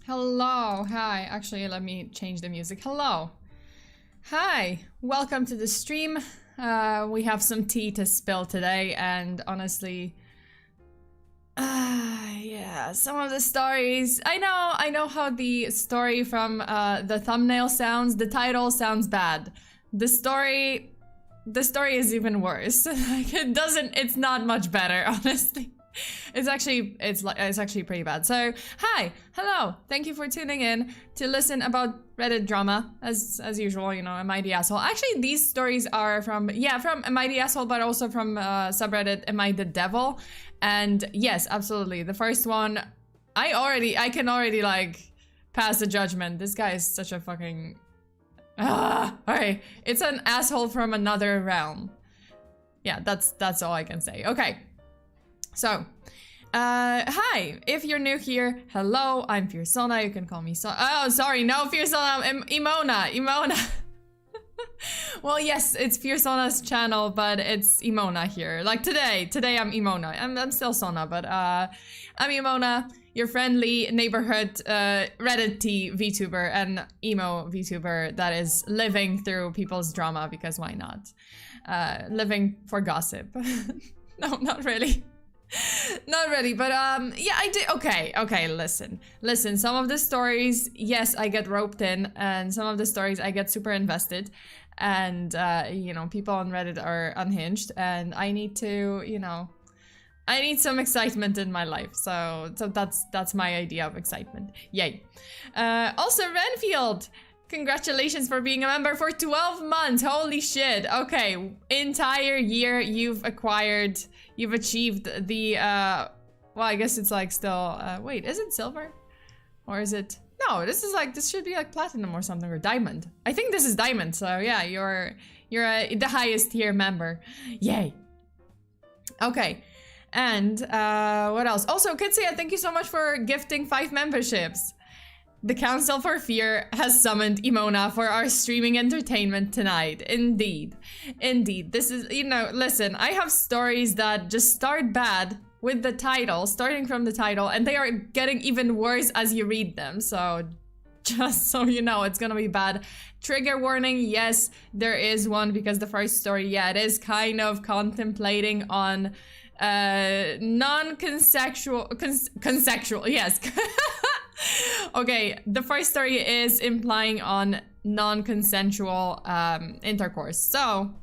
Hello, hi. Actually, let me change the music. Hello. Hi, welcome to the stream. We have some tea to spill today, and honestly, yeah, some of the stories. I know how the story from the thumbnail sounds. The title sounds bad. The story is even worse. Like it's not much better, honestly. It's actually pretty bad. So, hi, hello, thank you for tuning in to listen about Reddit drama. As usual, you know, Am I the Asshole? Actually, these stories are from Am I the Asshole, but also from subreddit Am I the Devil? And yes, absolutely, the first one, I can already like pass the judgment. This guy is such a fucking alright, it's an asshole from another realm. Yeah, that's all I can say. Okay. So, hi, if you're new here, hello, I'm FEARSONA, you can call me oh, sorry, no, FEARSONA, I'm Emona. Well, yes, it's FEARSONA's channel, but it's Emona here. Like today I'm Emona. I'm still Sona, but I'm Emona, your friendly neighborhood Reddit VTuber and emo VTuber that is living through people's drama, because why not? Living for gossip. No, not really. Not really, but yeah, I did. Okay, listen, some of the stories, yes, I get roped in, and some of the stories I get super invested, and you know, people on Reddit are unhinged, and I need to, you know, I need some excitement in my life, so that's my idea of excitement. Yay. Also, Renfield, congratulations for being a member for 12 months. Holy shit. Okay, entire year you've achieved the well, I guess it's like still wait, is it silver? Or is it? No, this should be like platinum or something, or diamond. I think this is diamond, so yeah, you're the highest tier member. Yay. Okay. And what else? Also, Kitsia, thank you so much for gifting 5 memberships. The Council for Fear has summoned Emona for our streaming entertainment tonight. Indeed. Indeed. This is, you know, listen, I have stories that just start bad with the title, starting from the title, and they are getting even worse as you read them. So just so you know, it's gonna be bad. Trigger warning, yes, there is one, because the first story, yeah, it is kind of contemplating on non-consensual, consensual, yes. Okay, the first story is implying on non-consensual intercourse. So,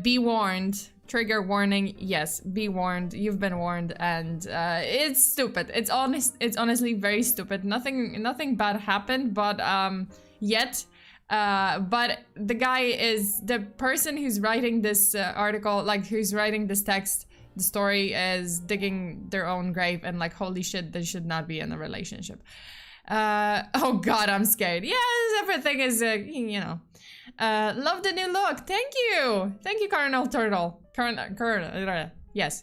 be warned. Trigger warning, yes, be warned. You've been warned, and it's stupid. It's honestly very stupid. Nothing bad happened, but yet. But the person who's writing this article, like who's writing this text, the story, is digging their own grave, and like, holy shit, they should not be in a relationship. Oh god, I'm scared. Yes, everything is, you know. Love the new look. Thank you, Colonel Turtle. Colonel, yes.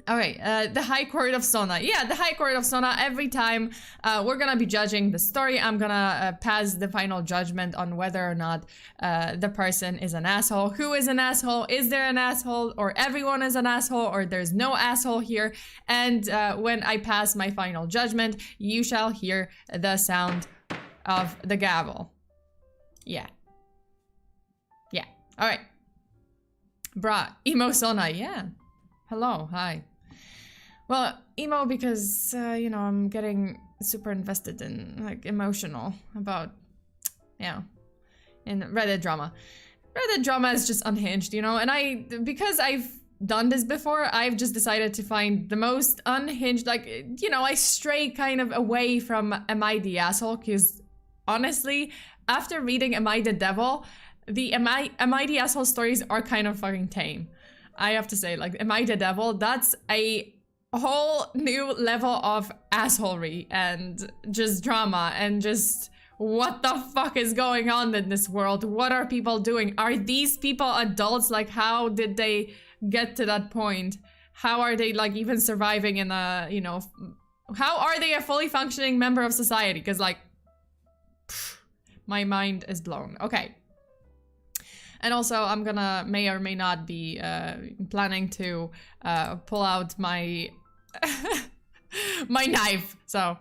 Okay, the High Court of Sona. Yeah, the High Court of Sona. Every time we're gonna be judging the story, I'm gonna pass the final judgment on whether or not the person is an asshole. Who is an asshole? Is there an asshole? Or everyone is an asshole? Or there's no asshole here? And when I pass my final judgment, you shall hear the sound of the gavel. Yeah. Yeah. Alright. Bruh. Emo Sona. Yeah. Hello. Hi. Well, emo because, you know, I'm getting super invested in, like, emotional about, yeah, in Reddit drama. Reddit drama is just unhinged, you know, and because I've done this before, I've just decided to find the most unhinged, like, you know, I stray kind of away from Am I the Asshole, because honestly, after reading Am I the Devil, the Am I the Asshole stories are kind of fucking tame. I have to say, like, Am I the Devil? That's a whole new level of assholery and just drama and just what the fuck is going on in this world? What are people doing? Are these people adults? Like, how did they get to that point? How are they, like, even surviving in a, you know, how are they a fully functioning member of society? Because, like, pff, my mind is blown. Okay. And also, I'm gonna may or may not be planning to pull out my my knife. So,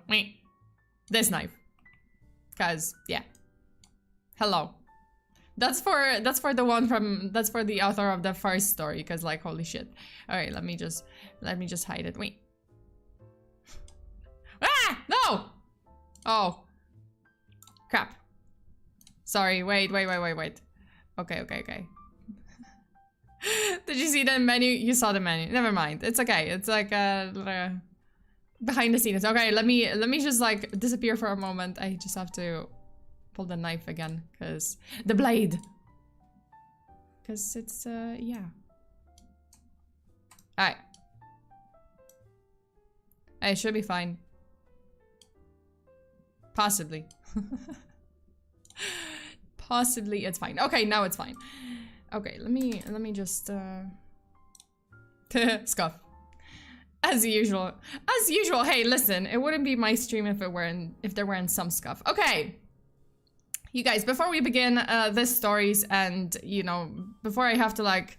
This knife. Cause, yeah. Hello. That's for the one from, that's for the author of the first story, cause like, holy shit. Alright, let me just hide it. Wait. Ah! No! Oh. Crap. Sorry, wait. Okay. Did you see the menu? You saw the menu. Never mind. It's okay. It's like behind the scenes. Okay, let me just like disappear for a moment. I just have to pull the knife again, cause the blade. Cause it's yeah. Alright. It should be fine. Possibly. Possibly it's fine. Okay, now it's fine. Okay, let me just scuff. As usual. As usual. Hey, listen, it wouldn't be my stream if there weren't some scuff. Okay. You guys, before we begin this stories, and you know, before I have to like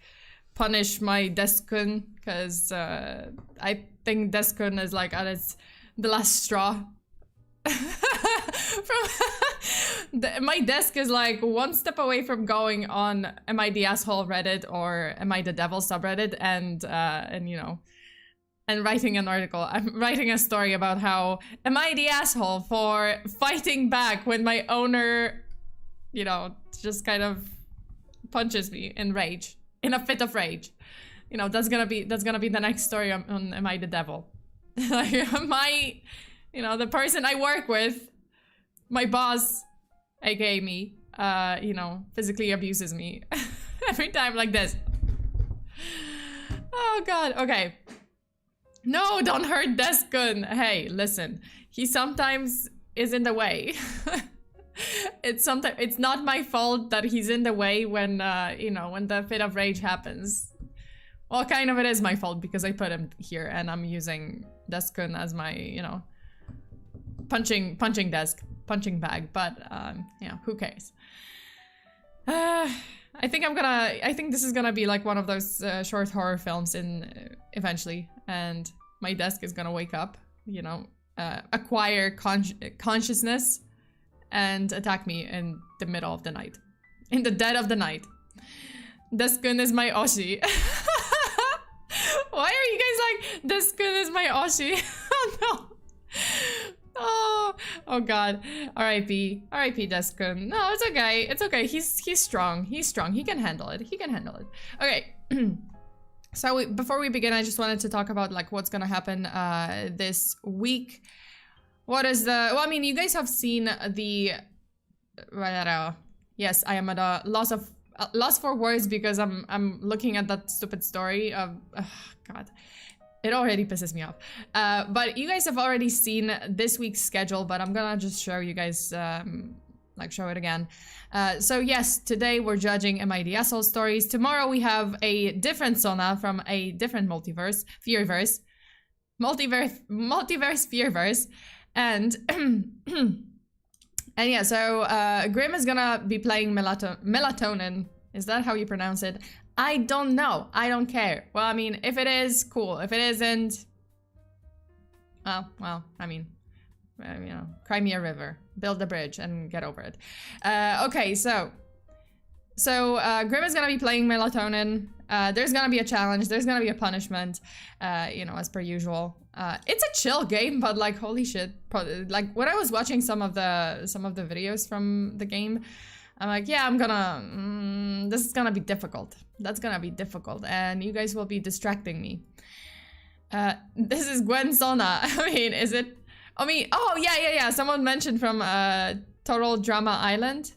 punish my deskun, because I think deskun is like at its the last straw. My desk is like one step away from going on Am I the Asshole Reddit or Am I the Devil subreddit, and you know, and writing an article. I'm writing a story about how am I the asshole for fighting back when my owner, you know, just kind of punches me in rage, in a fit of rage. You know, that's gonna be the next story on Am I the Devil. Like, my, you know, the person I work with, my boss, aka me, you know, physically abuses me every time like this. Oh god, okay. No, don't hurt Deskun. Hey, listen, he sometimes is in the way. It's not my fault that he's in the way when, you know, when the fit of rage happens. Well, kind of it is my fault because I put him here and I'm using Deskun as my, you know, punching bag, but you know, who cares? I think this is gonna be like one of those short horror films eventually, and my desk is gonna wake up, you know, acquire consciousness and attack me in the middle of the night, in the dead of the night. Deskun is my Oshi. Why are you guys like, Deskun is my Oshi? Oh no. Oh god. R.I.P. R.I.P. Deskun. No, it's okay. It's okay. He's strong. He's strong. He can handle it. He can handle it. Okay. So before we begin, I just wanted to talk about like what's gonna happen this week. What is the? Well, I mean, you guys have seen the. Yes, I am at a loss for words because I'm looking at that stupid story of. God. It already pisses me off. But you guys have already seen this week's schedule, but I'm gonna just show you guys, like show it again. So yes, today we're judging Am I the Asshole stories. Tomorrow we have a different Sona from a different multiverse, Fearverse. Multiverse Fearverse. And, and yeah, so Grim is gonna be playing Melatonin. Is that how you pronounce it? I don't know. I don't care. Well, I mean, if it is, cool. If it isn't, well, I mean, you know, cry me a river, build a bridge, and get over it. Okay, so Grim is gonna be playing Melatonin. There's gonna be a challenge. There's gonna be a punishment. You know, as per usual. It's a chill game, but like, holy shit! Like when I was watching some of the videos from the game, I'm like, yeah, I'm gonna, this is gonna be difficult. That's gonna be difficult, and you guys will be distracting me. This is Gwen Sona. I mean, is it? I mean, oh, yeah. Someone mentioned from Total Drama Island.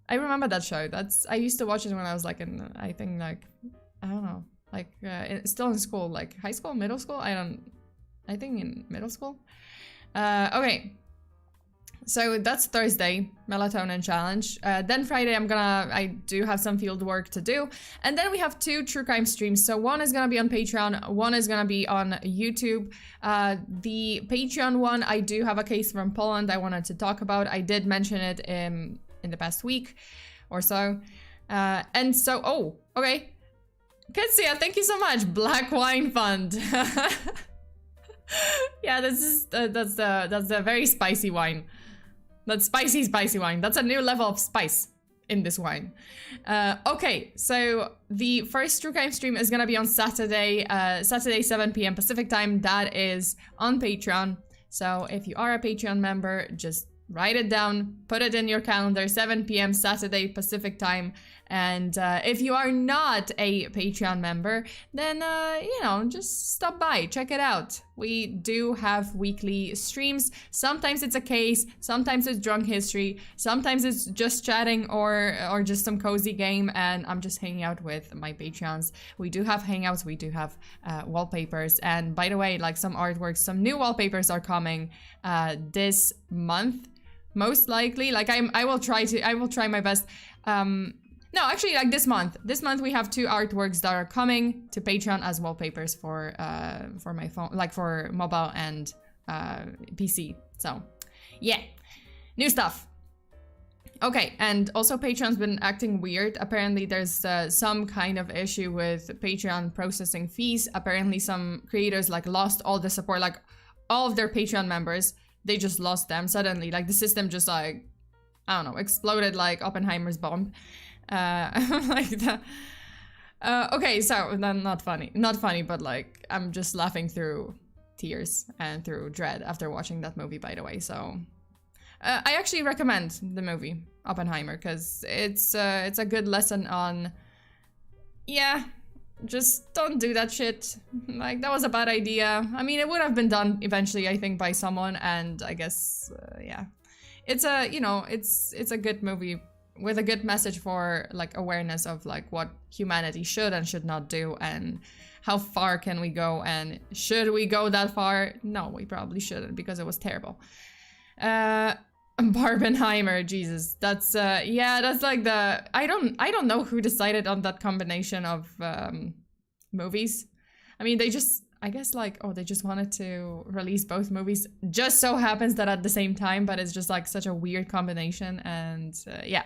I remember that show. I used to watch it when I was like in, I think like, I don't know, like still in school, like high school, middle school? I think in middle school. Okay. So that's Thursday, Melatonin Challenge. Then Friday, I do have some field work to do. And then we have 2 true crime streams. So one is gonna be on Patreon, one is gonna be on YouTube. The Patreon one, I do have a case from Poland I wanted to talk about. I did mention it in the past week or so. And so, oh, okay. Ketsia, thank you so much. Black Wine Fund. Yeah, this is that's the very spicy wine. That's spicy wine. That's a new level of spice in this wine. Okay, so the first True Crime stream is gonna be on Saturday, Saturday 7 p.m. Pacific time. That is on Patreon. So if you are a Patreon member, just write it down, put it in your calendar, 7 p.m. Saturday Pacific time. And if you are not a Patreon member, then, you know, just stop by, check it out. We do have weekly streams. Sometimes it's a case, sometimes it's drunk history, sometimes it's just chatting or just some cozy game, and I'm just hanging out with my Patreons. We do have hangouts, we do have wallpapers, and by the way, like some artworks, some new wallpapers are coming this month, most likely. Like I will try my best. No, actually, like this month. This month we have 2 artworks that are coming to Patreon as wallpapers for my phone, like for mobile and PC. So, yeah, new stuff. Okay, and also Patreon's been acting weird. Apparently, there's some kind of issue with Patreon processing fees. Apparently, some creators like lost all the support, like all of their Patreon members. They just lost them suddenly. Like the system just like, I don't know, exploded like Oppenheimer's bomb. Like that. Okay, so not funny, but like I'm just laughing through tears and through dread after watching that movie, by the way. So I actually recommend the movie Oppenheimer because it's a good lesson on, yeah, just don't do that shit. Like that was a bad idea. I mean, it would have been done eventually, I think, by someone, and I guess yeah, it's a, you know, it's a good movie with a good message for like awareness of like what humanity should and should not do, and how far can we go, and should we go that far? No, we probably shouldn't because it was terrible. Barbenheimer, Jesus, that's yeah, that's like the I don't know who decided on that combination of movies. I mean, they just, I guess like, oh, they just wanted to release both movies. Just so happens that at the same time, but it's just like such a weird combination, and yeah.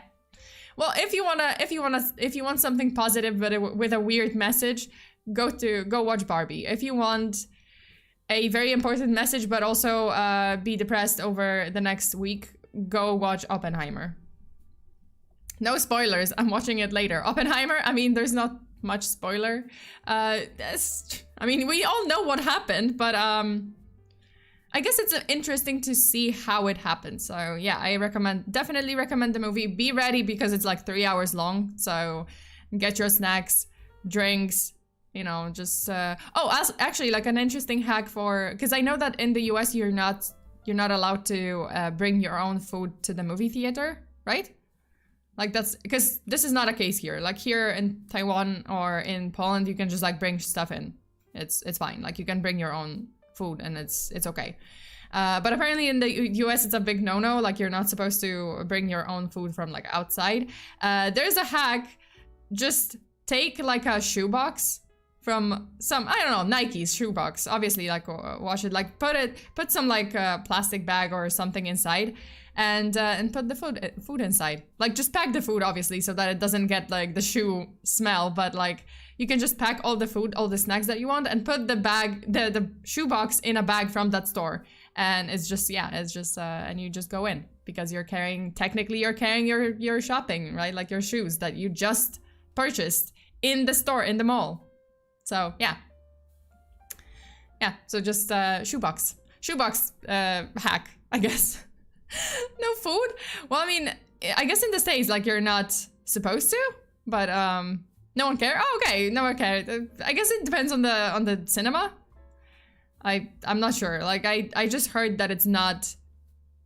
Well, if you want something positive but with a weird message, go watch Barbie. If you want a very important message but also be depressed over the next week, go watch Oppenheimer. No spoilers, I'm watching it later. Oppenheimer, I mean, there's not much spoiler. I mean, we all know what happened, but I guess it's interesting to see how it happened. So yeah, I definitely recommend the movie. Be ready because it's like 3 hours long. So get your snacks, drinks, you know, just actually like an interesting hack for, because I know that in the US you're not allowed to bring your own food to the movie theater, right? Like that's because this is not a case here. Like here in Taiwan or in Poland, you can just like bring stuff in. It's fine. Like you can bring your own food and it's okay. But apparently in the US it's a big no-no. Like you're not supposed to bring your own food from like outside. There's a hack. Just take like a shoebox from some, I don't know, Nike's shoebox. Obviously, like wash it, like put some like plastic bag or something inside, and put the food inside. Like just pack the food, obviously, so that it doesn't get like the shoe smell. But like you can just pack all the food, all the snacks that you want, and put the bag, the shoebox in a bag from that store. And it's just, yeah, it's just, and you just go in because technically you're carrying your shopping, right? Like your shoes that you just purchased in the store, in the mall. So yeah, so just shoebox hack, I guess. No food? Well, I mean, I guess in the States, like you're not supposed to, but no one cares. Oh, okay, no one cares. I guess it depends on the cinema. I'm not sure. Like I just heard that it's not,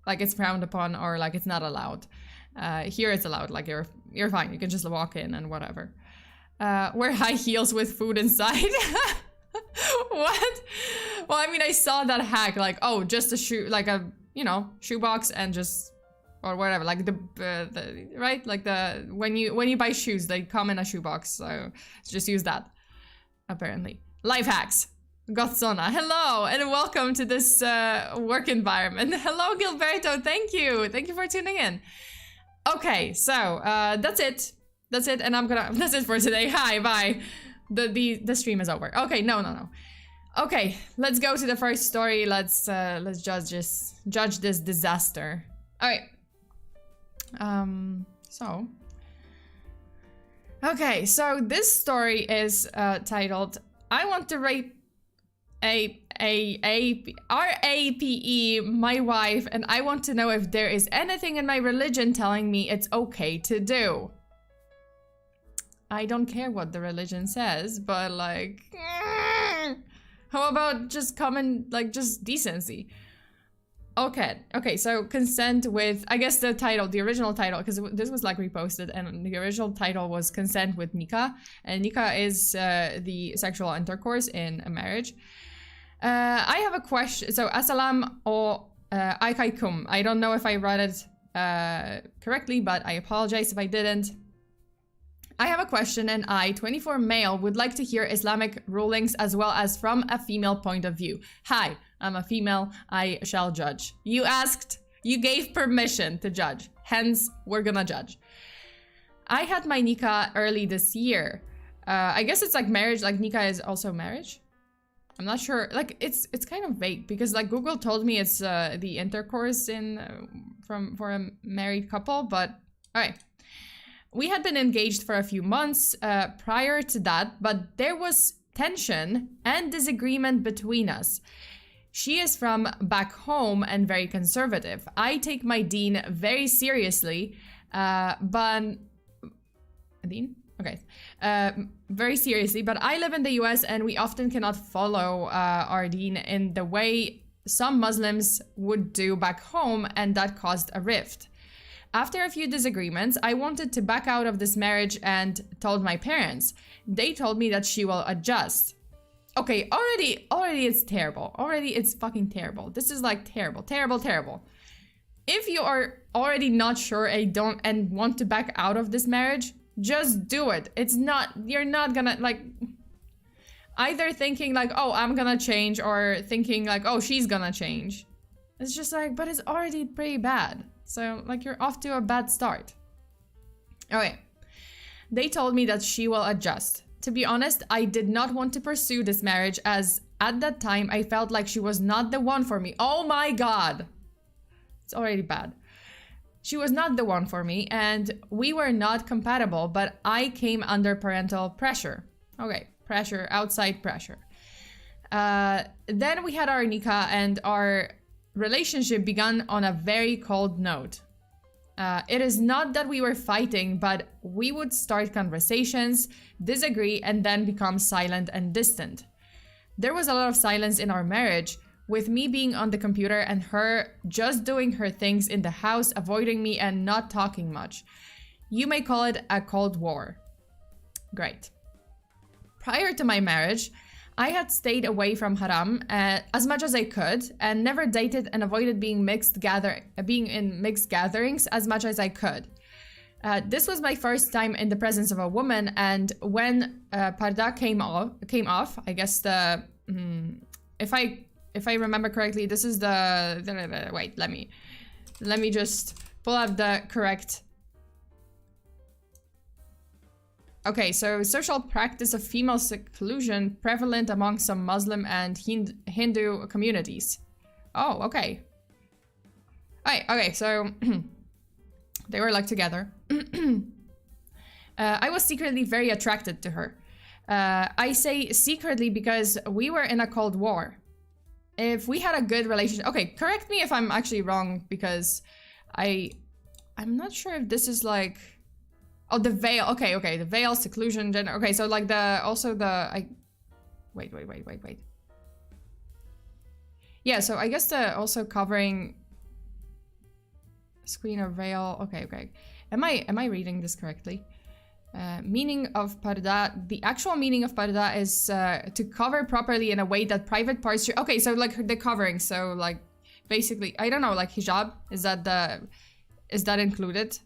like it's frowned upon or like it's not allowed. Here it's allowed. Like you're fine. You can just walk in and whatever. Wear high heels with food inside. What? Well, I mean, I saw that hack, like, oh, just a shoe, like a, you know, shoebox and just, or whatever, like the right, like the when you buy shoes, they come in a shoebox, so just use that. Apparently, life hacks. Gotsona, hello and welcome to this work environment. Hello, Gilberto. Thank you for tuning in. Okay, so that's it. That's it, and that's it for today. Hi, bye. The stream is over. Okay, no. Okay, let's go to the first story. Let's judge this disaster. All right. So this story is titled "I want to rape RAPE my wife, and I want to know if there is anything in my religion telling me it's okay to do." I don't care what the religion says, but like, how about just common, like, just decency? Okay, so consent with, I guess the original title, because this was like reposted, and the original title was consent with nikah, and nikah is the sexual intercourse in a marriage. I have a question. So, assalam or aikaikum. I don't know if I read it correctly, but I apologize if I didn't. I have a question, and I, 24 male, would like to hear Islamic rulings as well as from a female point of view. Hi, I'm a female, I shall judge. You asked, you gave permission to judge, hence we're gonna judge. I had my nikah early this year. I guess it's like marriage, like nikah is also marriage? I'm not sure, like it's kind of vague because like Google told me it's the intercourse for a married couple, but all right. We had been engaged for a few months prior to that, but there was tension and disagreement between us. She is from back home and very conservative. I take my deen very seriously, very seriously, but I live in the US and we often cannot follow our deen in the way some Muslims would do back home, and that caused a rift. After a few disagreements, I wanted to back out of this marriage and told my parents. They told me that she will adjust. Okay, already it's terrible. Already it's fucking terrible. This is like terrible. If you are already not sure and want to back out of this marriage, just do it. You're not gonna like either thinking like, oh, I'm gonna change, or thinking like, oh, she's gonna change. It's just like, but it's already pretty bad. So, like, you're off to a bad start. Okay. They told me that she will adjust. To be honest, I did not want to pursue this marriage as at that time I felt like she was not the one for me. Oh my god. It's already bad. She was not the one for me and we were not compatible, but I came under parental pressure. Okay, pressure, outside pressure. Then we had our nikah and our relationship began on a very cold note. It is not that we were fighting, but we would start conversations, disagree, and then become silent and distant. There was a lot of silence in our marriage, with me being on the computer and her just doing her things in the house, avoiding me and not talking much. You may call it a cold war. Great. Prior to my marriage, I had stayed away from haram as much as I could and never dated and avoided being in mixed gatherings as much as I could. This was my first time in the presence of a woman, and when parda came off, I guess if I remember correctly, this is wait, let me just pull up the correct. Okay, so social practice of female seclusion prevalent among some Muslim and Hindu communities. Oh, okay. Alright, okay, so they were like together. I was secretly very attracted to her. I say secretly because we were in a cold war. If we had a good relationship, okay, correct me if I'm actually wrong, because I'm not sure if this is like. Oh, the veil. Okay, the veil, seclusion, gender. Okay, so like wait. Yeah, so I guess the also covering screen or veil. Okay. Am I reading this correctly? Meaning of parda. The actual meaning of parda is to cover properly in a way that private parts. Okay, so like the covering. So like basically, I don't know, like hijab. Is that included?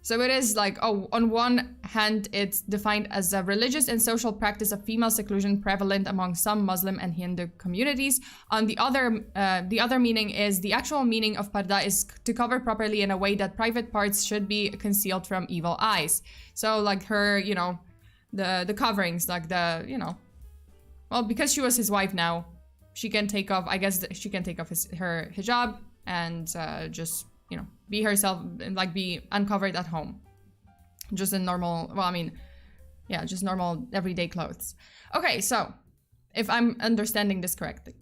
So it is like, oh, on one hand, it's defined as a religious and social practice of female seclusion prevalent among some Muslim and Hindu communities. On the other meaning is the actual meaning of parda is to cover properly in a way that private parts should be concealed from evil eyes. So like her, the coverings, like the, you know, well, because she was his wife now, she can take off, I guess she can take off her hijab and just, you know, be herself, like be uncovered at home. Just in normal, well, I mean, yeah, just normal everyday clothes. Okay, so if I'm understanding this correctly.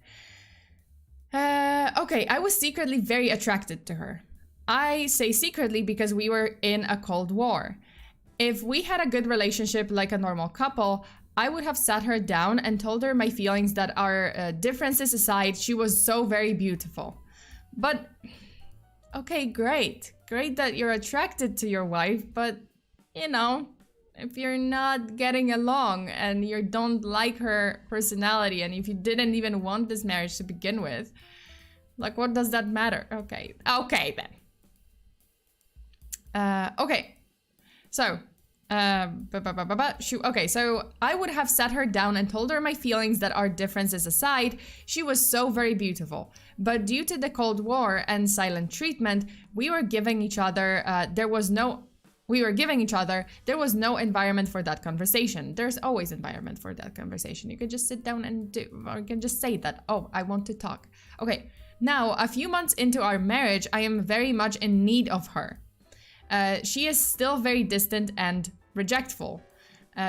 Okay, I was secretly very attracted to her. I say secretly because we were in a cold war. If we had a good relationship like a normal couple, I would have sat her down and told her my feelings, that our differences aside, she was so very beautiful. But, okay, great. Great that you're attracted to your wife, but, you know, if you're not getting along and you don't like her personality, and if you didn't even want this marriage to begin with, like, what does that matter? Okay, okay then. Okay, so, okay, so I would have sat her down and told her my feelings, that our differences aside, she was so very beautiful. But due to the Cold War and silent treatment, we were giving each other, there was no environment for that conversation. There's always environment for that conversation. You can just sit down and or you can just say that, oh, I want to talk. Okay, now, a few months into our marriage, I am very much in need of her. She is still very distant and rejectful.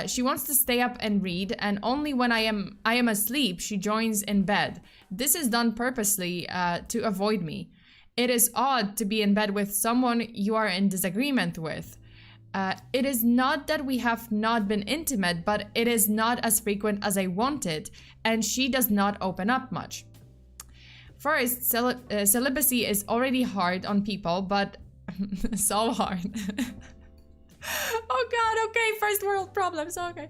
She wants to stay up and read, and only when I am asleep, she joins in bed. This is done purposely to avoid me. It is odd to be in bed with someone you are in disagreement with. It is not that we have not been intimate, but it is not as frequent as I wanted, and she does not open up much. First, celibacy is already hard on people, but so hard. Oh god, okay, first world problems, okay.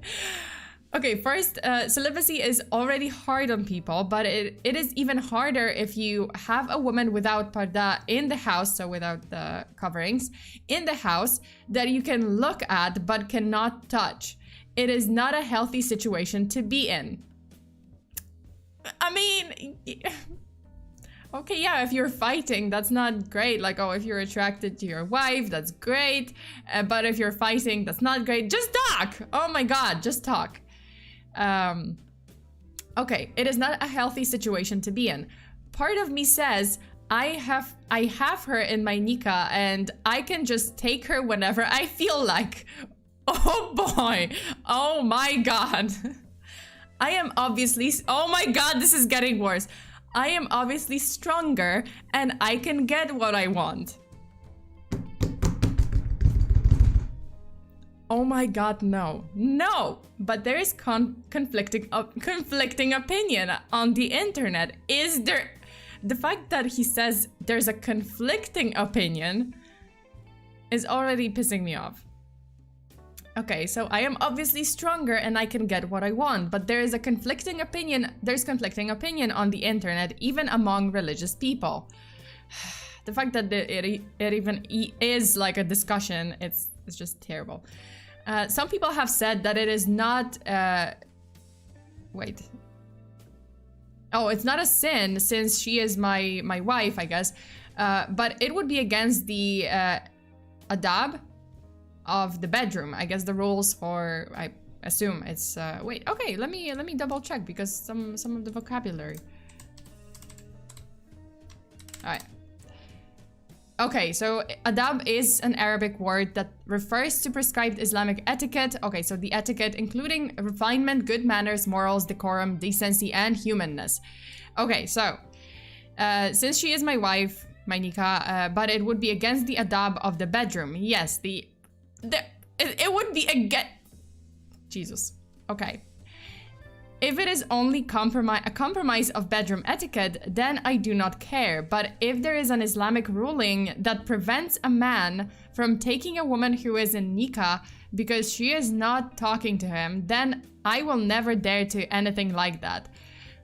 Okay, first, celibacy is already hard on people, but it is even harder if you have a woman without parda in the house, so without the coverings, in the house that you can look at but cannot touch. It is not a healthy situation to be in. I mean, okay, yeah, if you're fighting, that's not great. Like, oh, if you're attracted to your wife, that's great. But if you're fighting, that's not great. Just talk! Oh my god, just talk. Okay, it is not a healthy situation to be in. Part of me says, I have her in my nikah and I can just take her whenever I feel like. Oh boy, oh my god. I am obviously, oh my god, this is getting worse. I am obviously stronger and I can get what I want. Oh my god, no. No! But there is conflicting opinion on the internet. Is there... The fact that he says there's a conflicting opinion is already pissing me off. Okay, so I am obviously stronger and I can get what I want, but there is a conflicting opinion. There's conflicting opinion on the internet, even among religious people. The fact that it even is like a discussion, it's just terrible. Some people have said that it is not, wait. Oh, it's not a sin since she is my wife, I guess. But it would be against the adab of the bedroom. I guess the rules for, I assume it's, wait, okay, let me double check because some of the vocabulary. All right. Okay, so adab is an Arabic word that refers to prescribed Islamic etiquette. Okay, so the etiquette including refinement, good manners, morals, decorum, decency, and humanness. Okay, so since she is my wife, my nikah, but it would be against the adab of the bedroom. Yes, it would be against... Jesus. Okay. If it is only a compromise of bedroom etiquette, then I do not care. But if there is an Islamic ruling that prevents a man from taking a woman who is in nikah because she is not talking to him, then I will never dare to anything like that.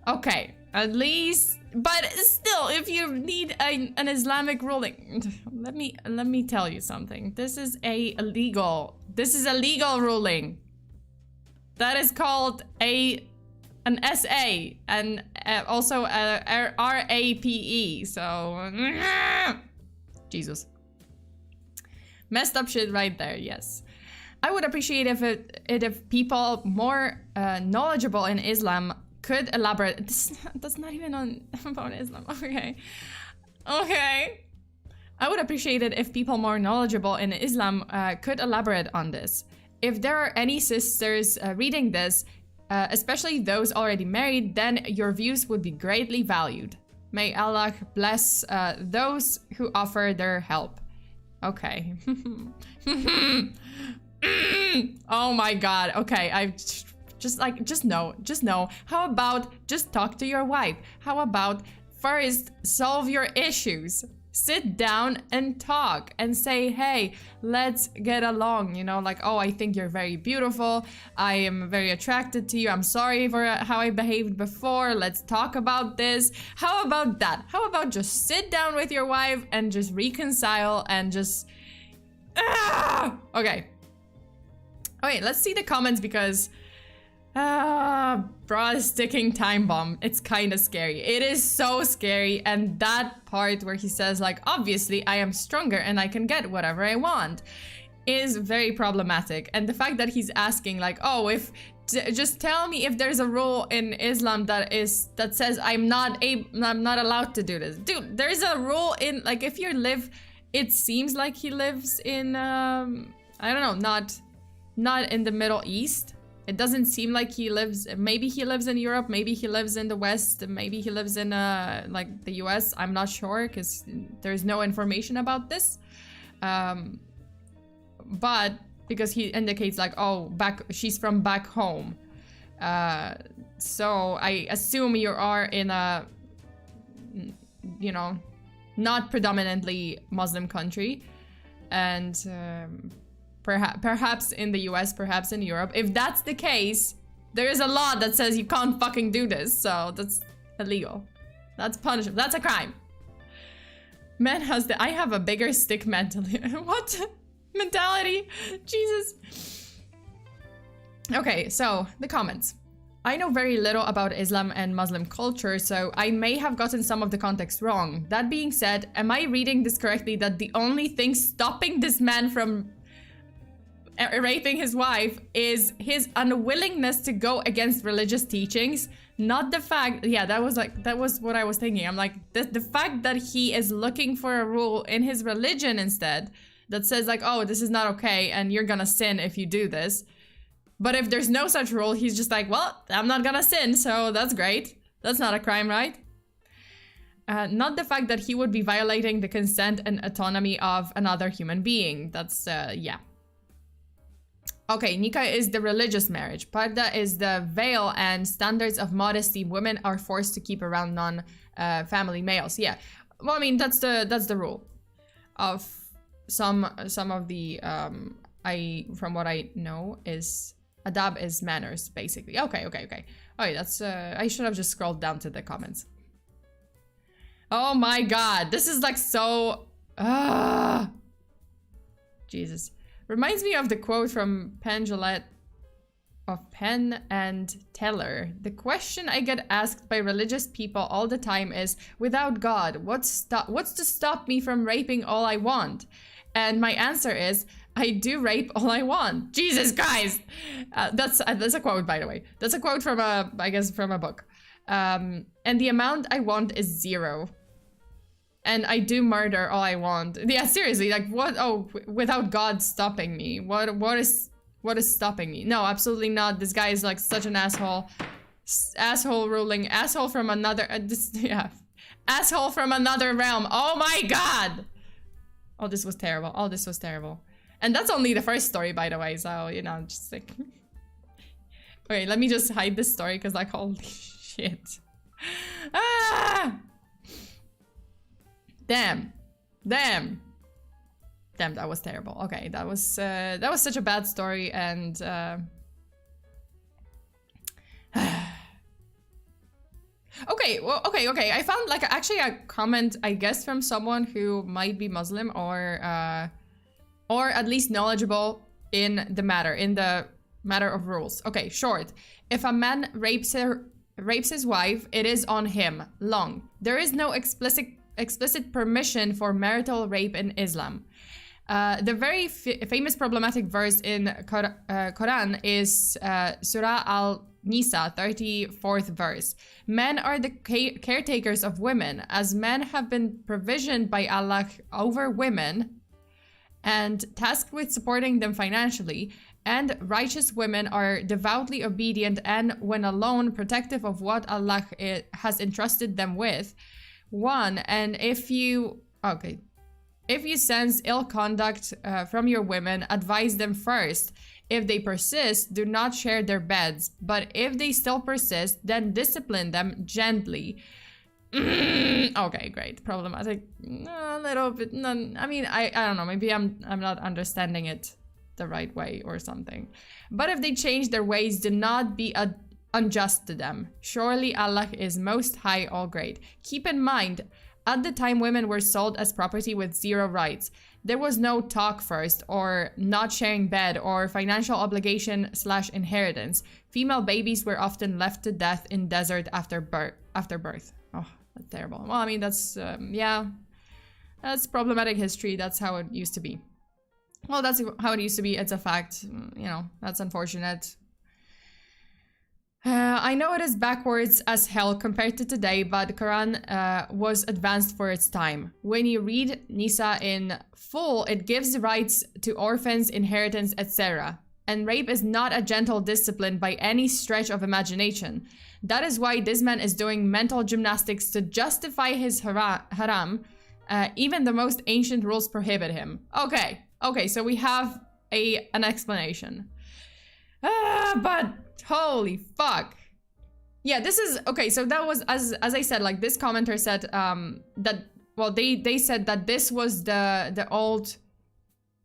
Okay, at least, but still, if you need an Islamic ruling, let me tell you something. This is a legal ruling. That is called an SA, and also a RAPE, so... Jesus. Messed up shit right there, yes. I would appreciate if people more knowledgeable in Islam could elaborate. That's not even about Islam. Okay. Okay. I would appreciate it if people more knowledgeable in Islam could elaborate on this. If there are any sisters reading this, especially those already married, then your views would be greatly valued. May Allah bless those who offer their help. Okay. Oh my god. Okay, just know. How about just talk to your wife? How about first solve your issues? Sit down and talk and say, hey, let's get along, you know, like, oh, I think you're very beautiful. I am very attracted to you. I'm sorry for how I behaved before. Let's talk about this. How about that? How about just sit down with your wife and just reconcile and just... Okay. Okay, let's see the comments because... bro, sticking time bomb. It's kind of scary. It is so scary. And that part where he says, like, obviously I am stronger and I can get whatever I want is very problematic. And the fact that he's asking, like, oh, just tell me if there's a rule in Islam that says I'm not allowed to do this. Dude, there's a rule in, like, if you live, it seems like he lives in I don't know, not in the Middle East. It doesn't seem like he lives, maybe he lives in Europe, maybe he lives in the West, maybe he lives in like the US. I'm not sure because there's no information about this. But because he indicates like, oh, she's from back home. So I assume you are in a, you know, not predominantly Muslim country. And perhaps in the US, perhaps in Europe. If that's the case, there is a law that says you can't fucking do this. So that's illegal. That's punishable. That's a crime. Man has I have a bigger stick mentality. What? Mentality? Jesus. Okay, so the comments. I know very little about Islam and Muslim culture, so I may have gotten some of the context wrong. That being said, am I reading this correctly that the only thing stopping this man from raping his wife is his unwillingness to go against religious teachings, not the fact, yeah, that was what I was thinking. I'm like, the fact that he is looking for a rule in his religion instead that says like, oh, this is not okay and you're gonna sin if you do this. But if there's no such rule, he's just like, well, I'm not gonna sin, so that's great. That's not a crime, right? Not the fact that he would be violating the consent and autonomy of another human being. That's, yeah. Okay, nikah is the religious marriage. Parda is the veil and standards of modesty women are forced to keep around non-family males. Yeah, well, I mean, that's the rule of some of the, from what I know is, adab is manners, basically. Okay. Okay, that's, I should have just scrolled down to the comments. Oh my god, this is like so, Jesus. Reminds me of the quote from Penn Jillette of Penn and Teller. The question I get asked by religious people all the time is, without God, what's to stop me from raping all I want? And my answer is, I do rape all I want. Jesus Christ! That's a quote, by the way. That's a quote from I guess from a book. And the amount I want is 0. And I do murder all I want. Yeah, seriously, like what? Oh, without God stopping me. What is stopping me? No, absolutely not. This guy is like such an asshole. Asshole ruling. Asshole from another, yeah. Asshole from another realm. Oh my god! Oh, this was terrible. Oh, this was terrible. And that's only the first story, by the way, so, you know, just like... Okay, let me just hide this story, because like, holy shit. Ah! Damn, that was terrible. Okay, that was such a bad story, and okay, well, okay. I found like actually a comment, I guess, from someone who might be Muslim or at least knowledgeable in the matter of rules. Okay, short. If a man rapes his wife, it is on him. Long. There is no explicit permission for marital rape in Islam. The very famous problematic verse in Quran is Surah Al-Nisa, 34th verse. Men are the caretakers of women, as men have been provisioned by Allah over women and tasked with supporting them financially, and righteous women are devoutly obedient and, when alone, protective of what Allah has entrusted them with. 1. And if you sense ill conduct from your women, advise them first. If they persist, do not share their beds. But if they still persist, then discipline them gently. Okay, great. Problematic. A little bit. I mean, I don't know. Maybe I'm not understanding it the right way or something. But if they change their ways, do not be unjust to them. Surely Allah is most high, all great. Keep in mind, at the time women were sold as property with zero rights. There was no talk first, or not sharing bed, or financial obligation / inheritance. Female babies were often left to death in desert after birth. Oh, that's terrible. Well, I mean, that's, yeah. That's problematic history. That's how it used to be. Well, that's how it used to be. It's a fact. You know, that's unfortunate. I know it is backwards as hell compared to today, but the Quran was advanced for its time. When you read Nisa in full, it gives rights to orphans, inheritance, etc. And rape is not a gentle discipline by any stretch of imagination. That is why this man is doing mental gymnastics to justify his haram. Even the most ancient rules prohibit him. Okay, so we have an explanation. But holy fuck. Yeah, this is okay. So that was, as I said, like, this commenter said that, well, they said that this was the old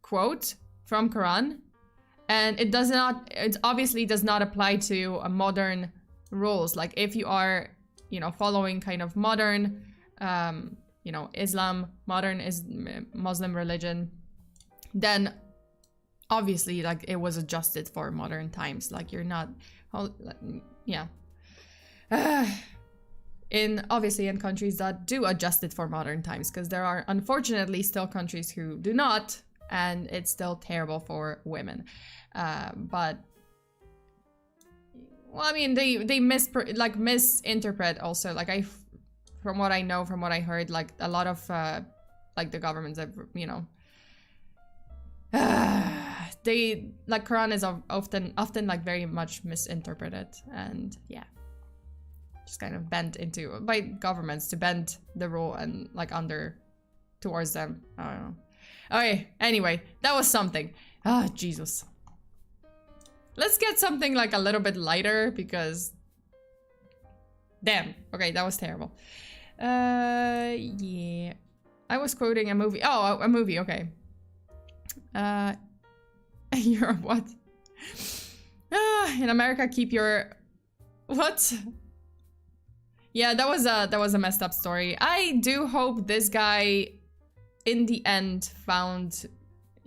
quote from Quran, and it obviously does not apply to modern rules. Like, if you are, you know, following kind of modern, you know, Islam, modern is Muslim religion, then obviously, like, it was adjusted for modern times. Like, you're not, yeah. Obviously in countries that do adjust it for modern times, because there are unfortunately still countries who do not, and it's still terrible for women. But, well, I mean, they misinterpret also. Like, from what I know, from what I heard, like, a lot of like the governments have, you know, they, like, Quran is often like very much misinterpreted, and yeah, just kind of bent into by governments to bend the rule and like towards them. I don't know. Okay, anyway, that was something. Ah, Jesus. Let's get something like a little bit lighter, because damn. Okay, that was terrible. Yeah, I was quoting a movie. Oh, a movie. Okay. You're what? In America, keep your what? Yeah, that was a messed up story. I do hope this guy, in the end, found,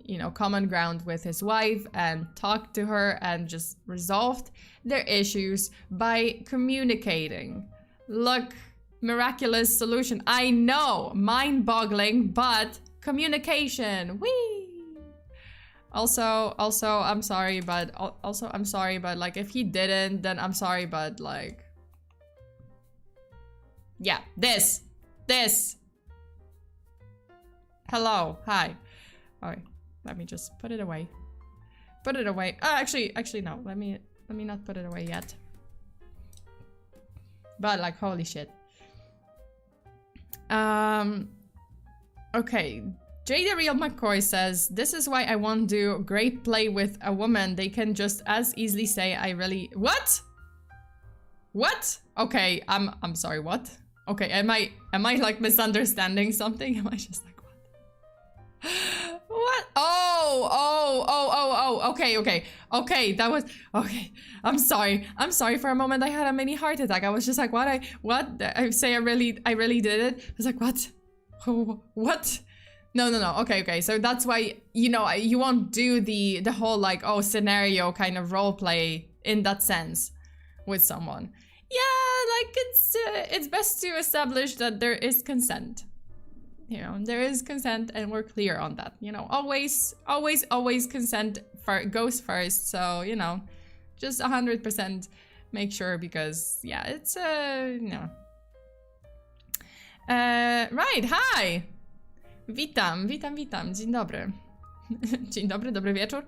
you know, common ground with his wife and talked to her and just resolved their issues by communicating. Look, miraculous solution. I know, mind-boggling, but communication. Whee! Also, I'm sorry, but like, if he didn't, then I'm sorry, but like, yeah, this. Hello, hi. Alright, let me just put it away. Put it away. Actually, no. Let me not put it away yet. But like, holy shit. Okay. Jada Real McCoy says, this is why I won't do great play with a woman. They can just as easily say I really... What? What? Okay, I'm sorry, what? Okay, am I like misunderstanding something? Am I just like, what? What? Oh, okay, that was, okay. I'm sorry for a moment. I had a mini heart attack. I was just like, what? I say I really did it. I was like, what? Oh, what? No. Okay. So that's why, you know, you won't do the whole like, oh, scenario kind of role play in that sense with someone. Yeah, like it's best to establish that there is consent. you know, there is consent and we're clear on that. You know, always consent goes first. So, you know, just 100% make sure, because yeah, it's you know. Right, hi! Witam. Dzień dobry. Dzień dobry, dobry wieczór.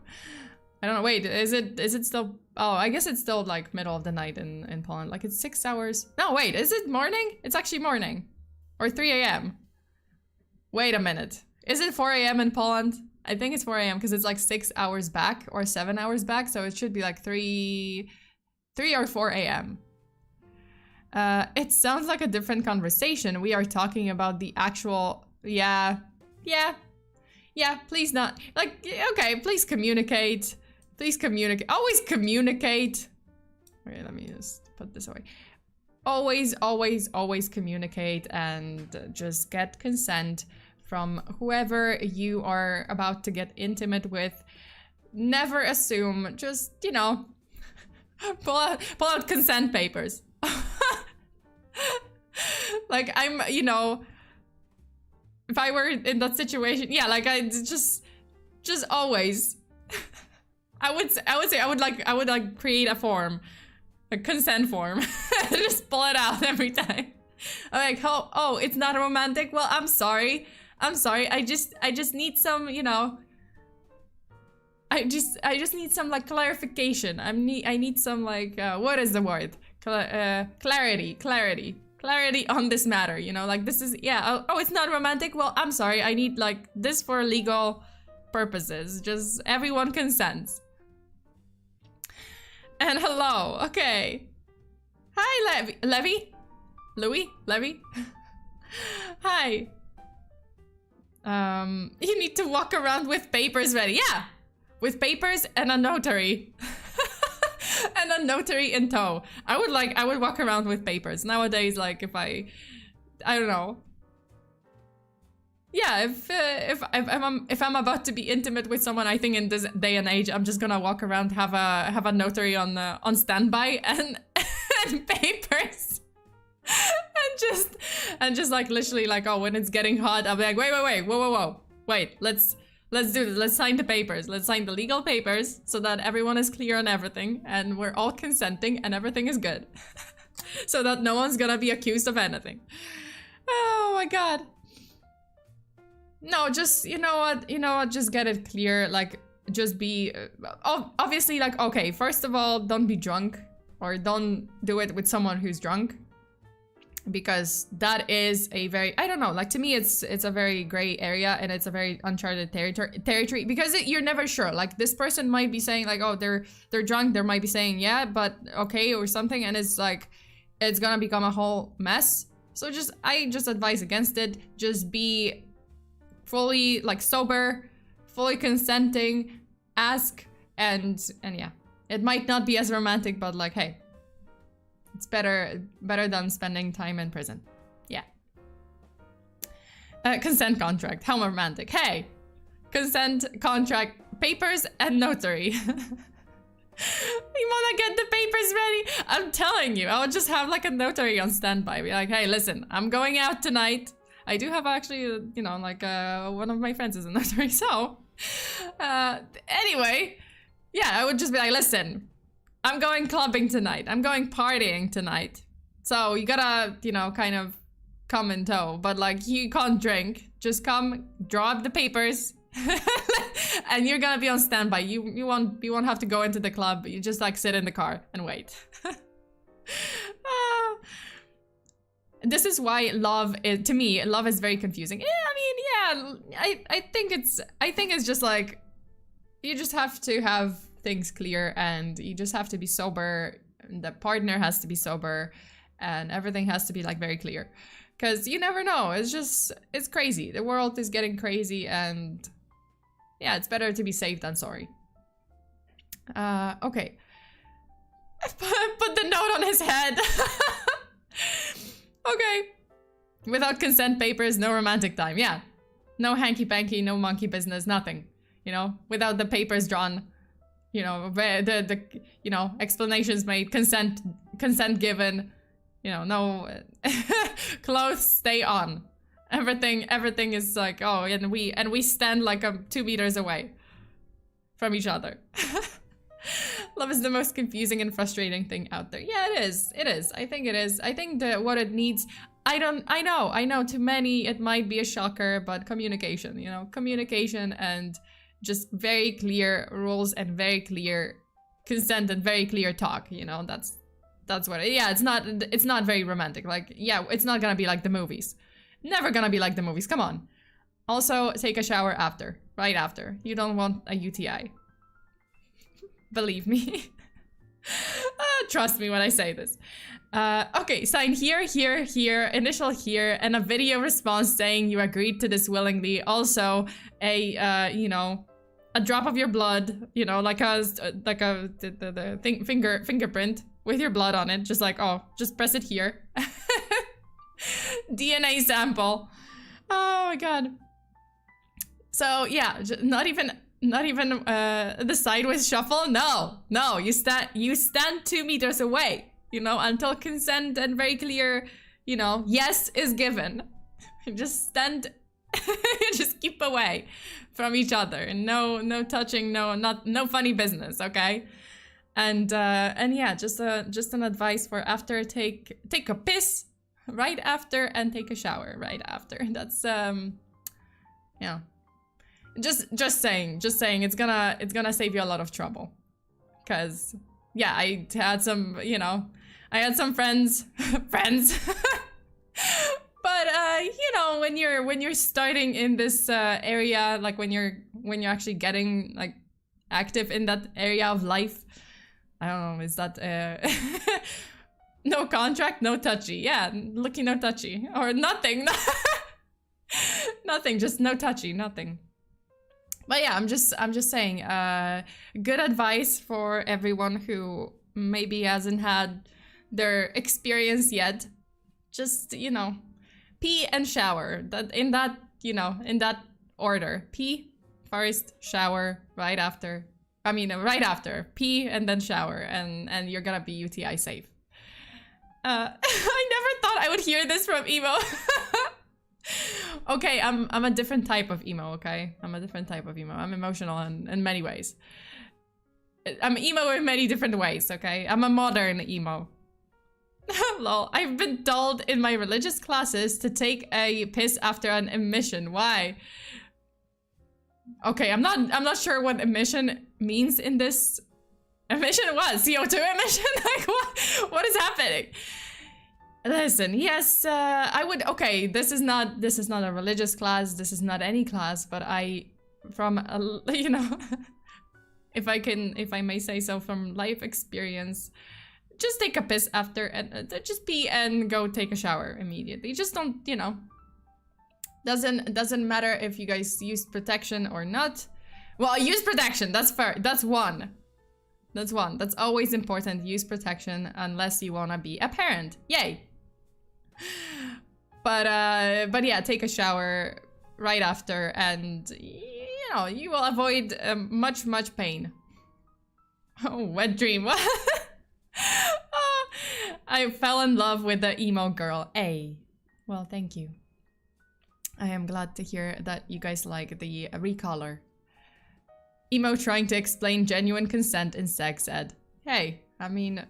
I don't know, wait, is it still... Oh, I guess it's still like middle of the night in Poland. Like it's 6 hours. No, wait, is it morning? It's actually morning. Or 3 a.m. Wait a minute. Is it 4 a.m. in Poland? I think it's 4 a.m. because it's like 6 hours back or 7 hours back. So it should be like 3 or 4 a.m. It sounds like a different conversation. We are talking about the actual... Yeah, please not. Like, okay, please communicate. Please communicate. Always communicate. Okay, let me just put this away. Always communicate and just get consent from whoever you are about to get intimate with. Never assume, just, you know, pull out consent papers. Like, I'm, you know, if I were in that situation, yeah, like I just always, I would say I would like create a form, a consent form, just pull it out every time. I'm like, oh, it's not romantic. Well, I'm sorry. I just need some, you know. I just need some like clarification. I need some like what is the word? Clarity on this matter, you know, like this is, yeah, oh, it's not romantic. Well, I'm sorry, I need like this for legal purposes. Just everyone consents. And hello, okay. Hi, Levy? Hi. You need to walk around with papers ready. Yeah, with papers and a notary. And a notary in tow. I would walk around with papers. Nowadays, like if don't know. Yeah, if I'm about to be intimate with someone, I think in this day and age, I'm just gonna walk around, have a notary on standby and papers. and just like literally like, oh, when it's getting hot, I'll be like, wait, whoa. Wait, let's do this. Let's sign the papers. Let's sign the legal papers so that everyone is clear on everything and we're all consenting and everything is good. So that no one's gonna be accused of anything. Oh my god. No, just, you know what, just get it clear. Like, just be, obviously, like, okay, first of all, don't be drunk or don't do it with someone who's drunk. Because that is a very, I don't know, like to me it's a very gray area and it's a very uncharted territory because you're never sure. Like this person might be saying like, oh, they're drunk. They might be saying yeah, but okay or something, and it's like it's gonna become a whole mess. So I just advise against it. Just be fully like sober, fully consenting, ask, and yeah, it might not be as romantic, but like, hey. It's better than spending time in prison. Yeah. Consent contract. How romantic. Hey! Consent contract. Papers and notary. You wanna get the papers ready? I'm telling you, I would just have like a notary on standby. Be like, hey, listen, I'm going out tonight. I do have actually, you know, like one of my friends is a notary. So, anyway, yeah, I would just be like, listen, I'm going clubbing tonight. I'm going partying tonight. So you gotta, you know, kind of come in tow. But like, you can't drink. Just come, draw up the papers. And you're gonna be on standby. You won't have to go into the club. You just like sit in the car and wait. This is why love is, to me, love is very confusing. Yeah, I mean, yeah, I think it's just like, you just have to have things clear and you just have to be sober. The partner has to be sober and everything has to be like very clear. Because you never know, it's crazy. The world is getting crazy and yeah, it's better to be safe than sorry. Okay. Put the note on his head. Okay. Without consent papers, no romantic time. Yeah. No hanky-panky, no monkey business, nothing. You know, without the papers drawn. You know, the you know, explanations made, consent given. You know, no clothes stay on. Everything is like, oh, and we stand like 2 meters away from each other. Love is the most confusing and frustrating thing out there. Yeah, it is. It is. I think it is. I think that what it needs, I know to many it might be a shocker, but communication, you know, communication and just very clear rules and very clear consent and very clear talk, you know, that's what yeah, it's not very romantic. Like, yeah, it's not gonna be like the movies. Never gonna be like the movies, come on. Also, take a shower after, right after. You don't want a UTI. Believe me. Trust me when I say this. Okay, sign here, here, here, initial here, and a video response saying you agreed to this willingly. Also, you know, a drop of your blood, you know, like the fingerprint with your blood on it. Just like, oh, just press it here. DNA sample. Oh my god. So yeah, not even the sideways shuffle. No, you stand 2 meters away, you know, until consent and very clear, you know, yes is given. Just stand, just keep away from each other, and no touching, no funny business, okay? And yeah, just an advice for after, take a piss right after and take a shower right after. That's yeah. Just saying it's gonna save you a lot of trouble. Cause yeah, I had some, you know, I had some friends but you know, when you're starting in this area, like when you're actually getting like active in that area of life, I don't know, is that no contract, no touchy. Yeah, lucky no touchy. Or nothing. Nothing, just no touchy, nothing. But yeah, I'm just saying, good advice for everyone who maybe hasn't had their experience yet. Just, you know, pee and shower. In that order. Pee first, shower right after. I mean, right after. Pee and then shower, and you're gonna be UTI safe. I never thought I would hear this from Emo. Okay, I'm a different type of emo, okay? I'm a different type of emo. I'm emotional in many ways. I'm emo in many different ways, okay? I'm a modern emo. Lol. I've been told in my religious classes to take a piss after an emission. Why? Okay, I'm not sure what emission means in this. Emission what? CO2 emission? Like what is happening? Listen, yes, I would. Okay, this is not a religious class. This is not any class. But you know, if I may say so, from life experience, just take a piss after and just pee and go take a shower immediately. Just don't, you know. Doesn't matter if you guys use protection or not. Well, use protection. That's fair. That's one. That's always important. Use protection unless you wanna be a parent. Yay. But yeah, take a shower right after, and you know, you will avoid much pain. Oh, wet dream. Oh, I fell in love with the emo girl. Hey, well, thank you. I am glad to hear that you guys like the recolor. Emo trying to explain genuine consent in sex ed. Hey, I mean,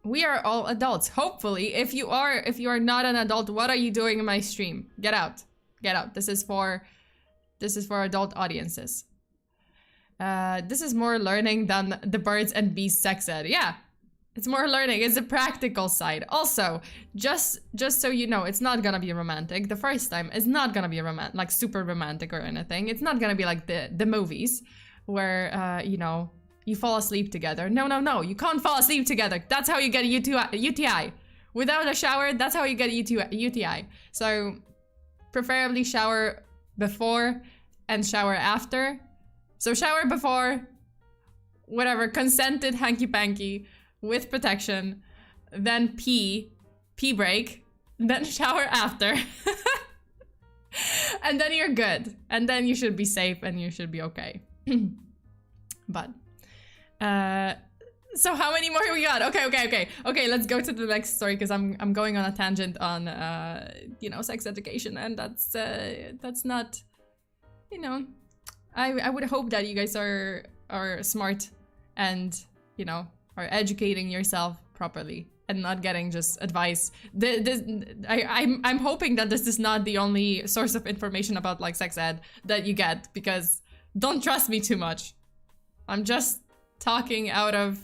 we are all adults. Hopefully, if you are not an adult, what are you doing in my stream? Get out. Get out. This is for adult audiences. This is more learning than the birds and bees sex ed. Yeah. It's more learning. It's a practical side. Also, just so you know, it's not gonna be romantic. The first time it's not gonna be like super romantic or anything. It's not gonna be like the movies where you know, you fall asleep together. No, you can't fall asleep together. That's how you get a UTI. Without a shower, that's how you get a UTI. So, preferably shower before and shower after. So shower before, whatever, consented hanky-panky with protection, then pee break, then shower after. And then you're good. And then you should be safe and you should be okay. But So how many more we got? Okay, let's go to the next story because I'm going on a tangent on you know, sex education, and that's not, you know, I would hope that you guys are smart and, you know, are educating yourself properly and not getting just advice. I'm hoping that this is not the only source of information about like sex ed that you get, because don't trust me too much. I'm just talking out of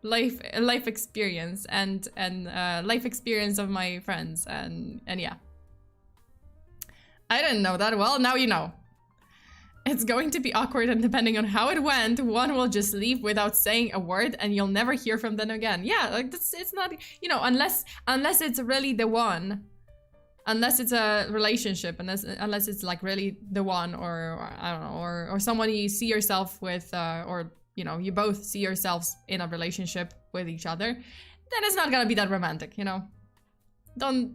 life experience and life experience of my friends, and yeah. I didn't know that. Well, now you know. It's going to be awkward, and depending on how it went, one will just leave without saying a word and you'll never hear from them again. Yeah, like it's not, you know, unless it's really the one, unless it's a relationship, unless it's like really the one, or I don't know, or someone you see yourself with, or you know, you both see yourselves in a relationship with each other, then it's not gonna be that romantic, you know? Don't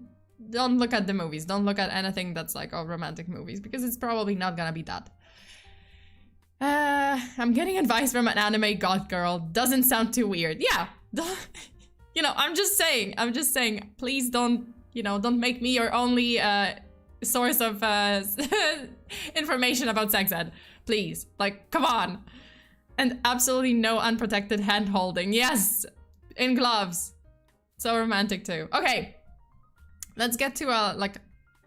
look at the movies. Don't look at anything that's like all romantic movies, because it's probably not gonna be that. I'm getting advice from an anime goth girl. Doesn't sound too weird. Yeah. You know, I'm just saying, please don't, you know, don't make me your only source of information about sex ed. Please. Like, come on. And absolutely no unprotected hand holding. Yes, in gloves. So romantic too. Okay, let's get to a like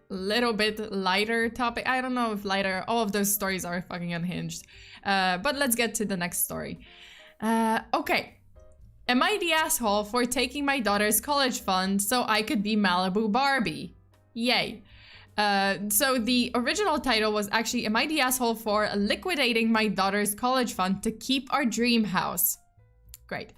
little bit lighter topic. I don't know if lighter. All of those stories are fucking unhinged. But let's get to the next story. Okay. Am I the asshole for taking my daughter's college fund so I could be Malibu Barbie? Yay. So the original title was actually, am I the asshole for liquidating my daughter's college fund to keep our dream house? Great.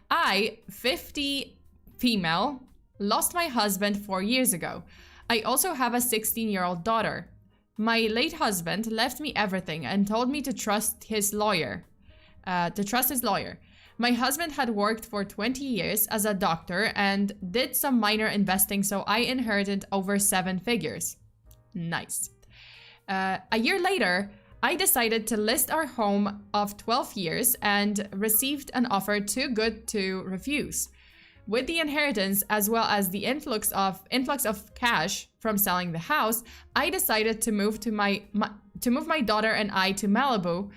I, 50 female, lost my husband 4 years ago. I also have a 16-year-old daughter. My late husband left me everything and told me to trust his lawyer. My husband had worked for 20 years as a doctor and did some minor investing, so I inherited over 7 figures. Nice. A year later, I decided to list our home of 12 years and received an offer too good to refuse. With the inheritance as well as the influx of cash from selling the house, I decided to move my daughter and I to Malibu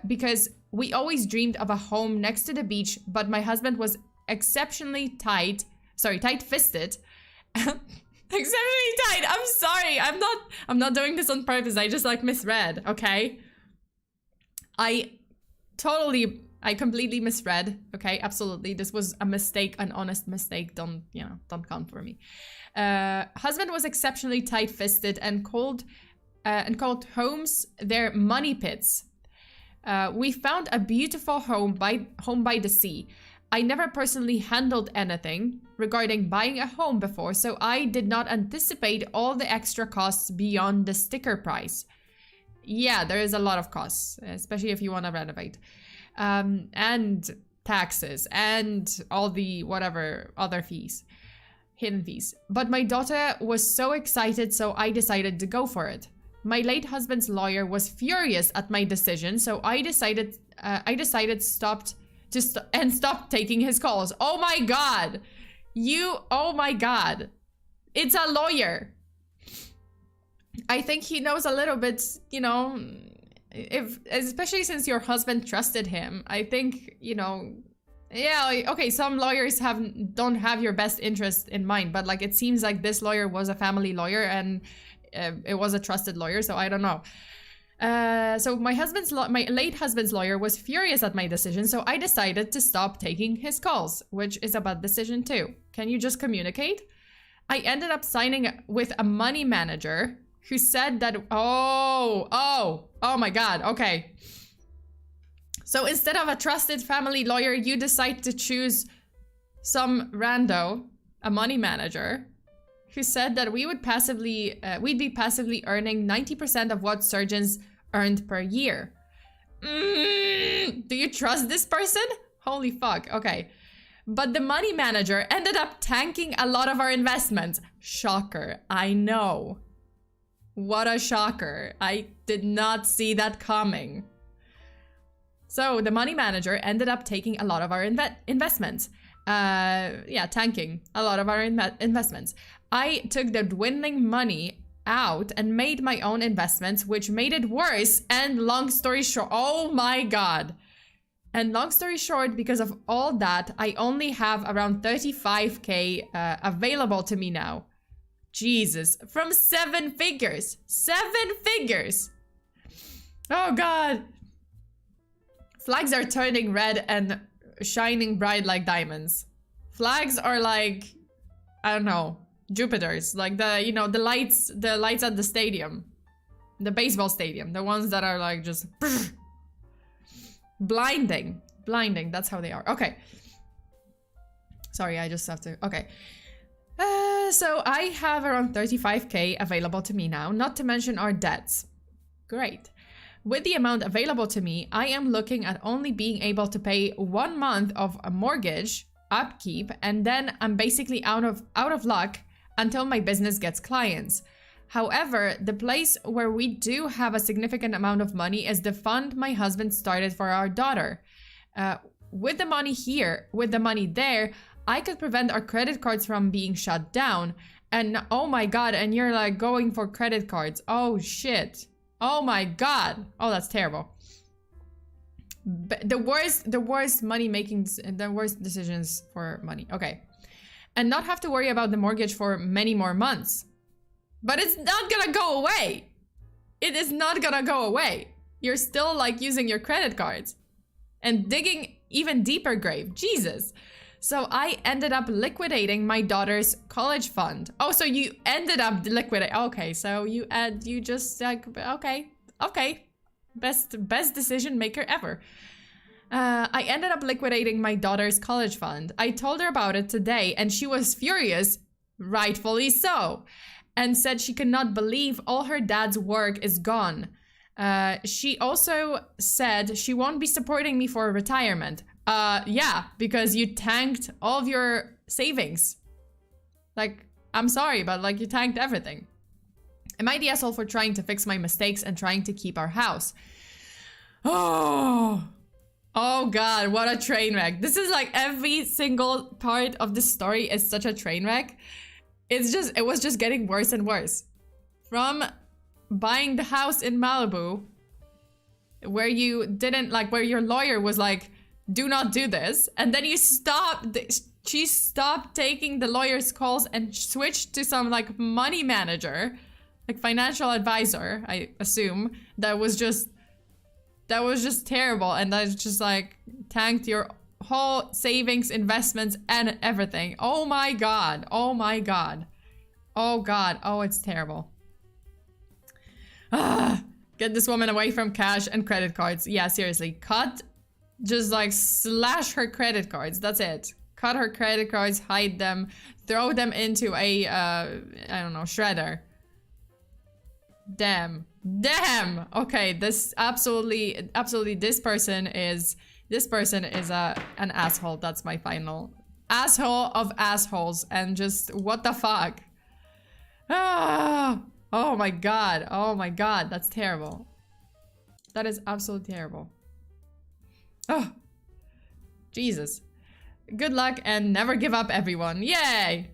because we always dreamed of a home next to the beach, but my husband was exceptionally tight-fisted. Exceptionally tight. I'm sorry. I'm not doing this on purpose. I just like misread, okay? I completely misread, okay? Absolutely. This was a mistake, an honest mistake. Don't count for me. Husband was exceptionally tight-fisted and called homes their money pits. We found a beautiful home by the sea. I never personally handled anything regarding buying a home before, so I did not anticipate all the extra costs beyond the sticker price. Yeah, there is a lot of costs, especially if you want to renovate. And taxes and all the whatever other fees, hidden fees. But my daughter was so excited, so I decided to go for it. My late husband's lawyer was furious at my decision, so I decided stopped taking his calls. Oh my god. Oh my god. It's a lawyer. I think he knows a little bit, you know, especially since your husband trusted him. I think, you know, yeah, okay, some lawyers don't have your best interest in mind, but like it seems like this lawyer was a family lawyer and it was a trusted lawyer, so I don't know. So my late husband's lawyer was furious at my decision, so I decided to stop taking his calls, which is a bad decision too. Can you just communicate? I ended up signing with a money manager who said that, oh my god, okay. So instead of a trusted family lawyer, you decide to choose some rando, a money manager, who said that we'd be passively earning 90% of what surgeons earned per year. Do you trust this person? Holy fuck, okay. But the money manager ended up tanking a lot of our investments. Shocker, I know. What a shocker. I did not see that coming. So the money manager ended up taking a lot of our investments. Yeah, tanking a lot of our investments. I took the dwindling money out and made my own investments, which made it worse. And long story short, oh my God. And long story short, because of all that, I only have around 35K available to me now. Jesus, from 7 figures. 7 figures. Oh God. Flags are turning red and shining bright like diamonds. Flags are like, I don't know, Jupiters, like the, you know, the lights at the stadium, the baseball stadium, the ones that are like just blinding, that's how they are. Okay. Sorry, I just have to, okay. So I have around 35K available to me now, not to mention our debts. Great. With the amount available to me, I am looking at only being able to pay 1 month of a mortgage, upkeep, and then I'm basically out of luck until my business gets clients. However, the place where we do have a significant amount of money is the fund my husband started for our daughter. With the money here, with the money there, I could prevent our credit cards from being shut down. And oh my God, and you're like going for credit cards. Oh shit. Oh my God. Oh, that's terrible. But the worst money making, the worst decisions for money. Okay. And not have to worry about the mortgage for many more months. But it's not gonna go away. It is not gonna go away. You're still like using your credit cards and digging even deeper grave. Jesus. So I ended up liquidating my daughter's college fund. Oh, so you ended up liquidating. Okay, so you just like, okay. Best decision maker ever. I ended up liquidating my daughter's college fund. I told her about it today and she was furious, rightfully so, and said she could not believe all her dad's work is gone. She also said she won't be supporting me for retirement. Yeah, because you tanked all of your savings. Like, I'm sorry, but like you tanked everything. Am I the asshole for trying to fix my mistakes and trying to keep our house? Oh God, what a train wreck. This is like every single part of the story is such a train wreck. It was just getting worse and worse. From buying the house in Malibu, where you didn't like, where your lawyer was like, do not do this. And then she stopped taking the lawyer's calls and switched to some like money manager, like financial advisor, I assume, that was just terrible. And that just like tanked your whole savings, investments, and everything. Oh my God. Oh my God. Oh God. Oh, it's terrible. Get this woman away from cash and credit cards. Yeah, seriously. Just like slash her credit cards. That's it. Cut her credit cards, hide them, throw them into a, I don't know, shredder. Damn. Okay, this absolutely, this person is an asshole. That's my final asshole of assholes. And just what the fuck? Oh my God, that's terrible. That is absolutely terrible. Oh, Jesus. Good luck and never give up, everyone. Yay!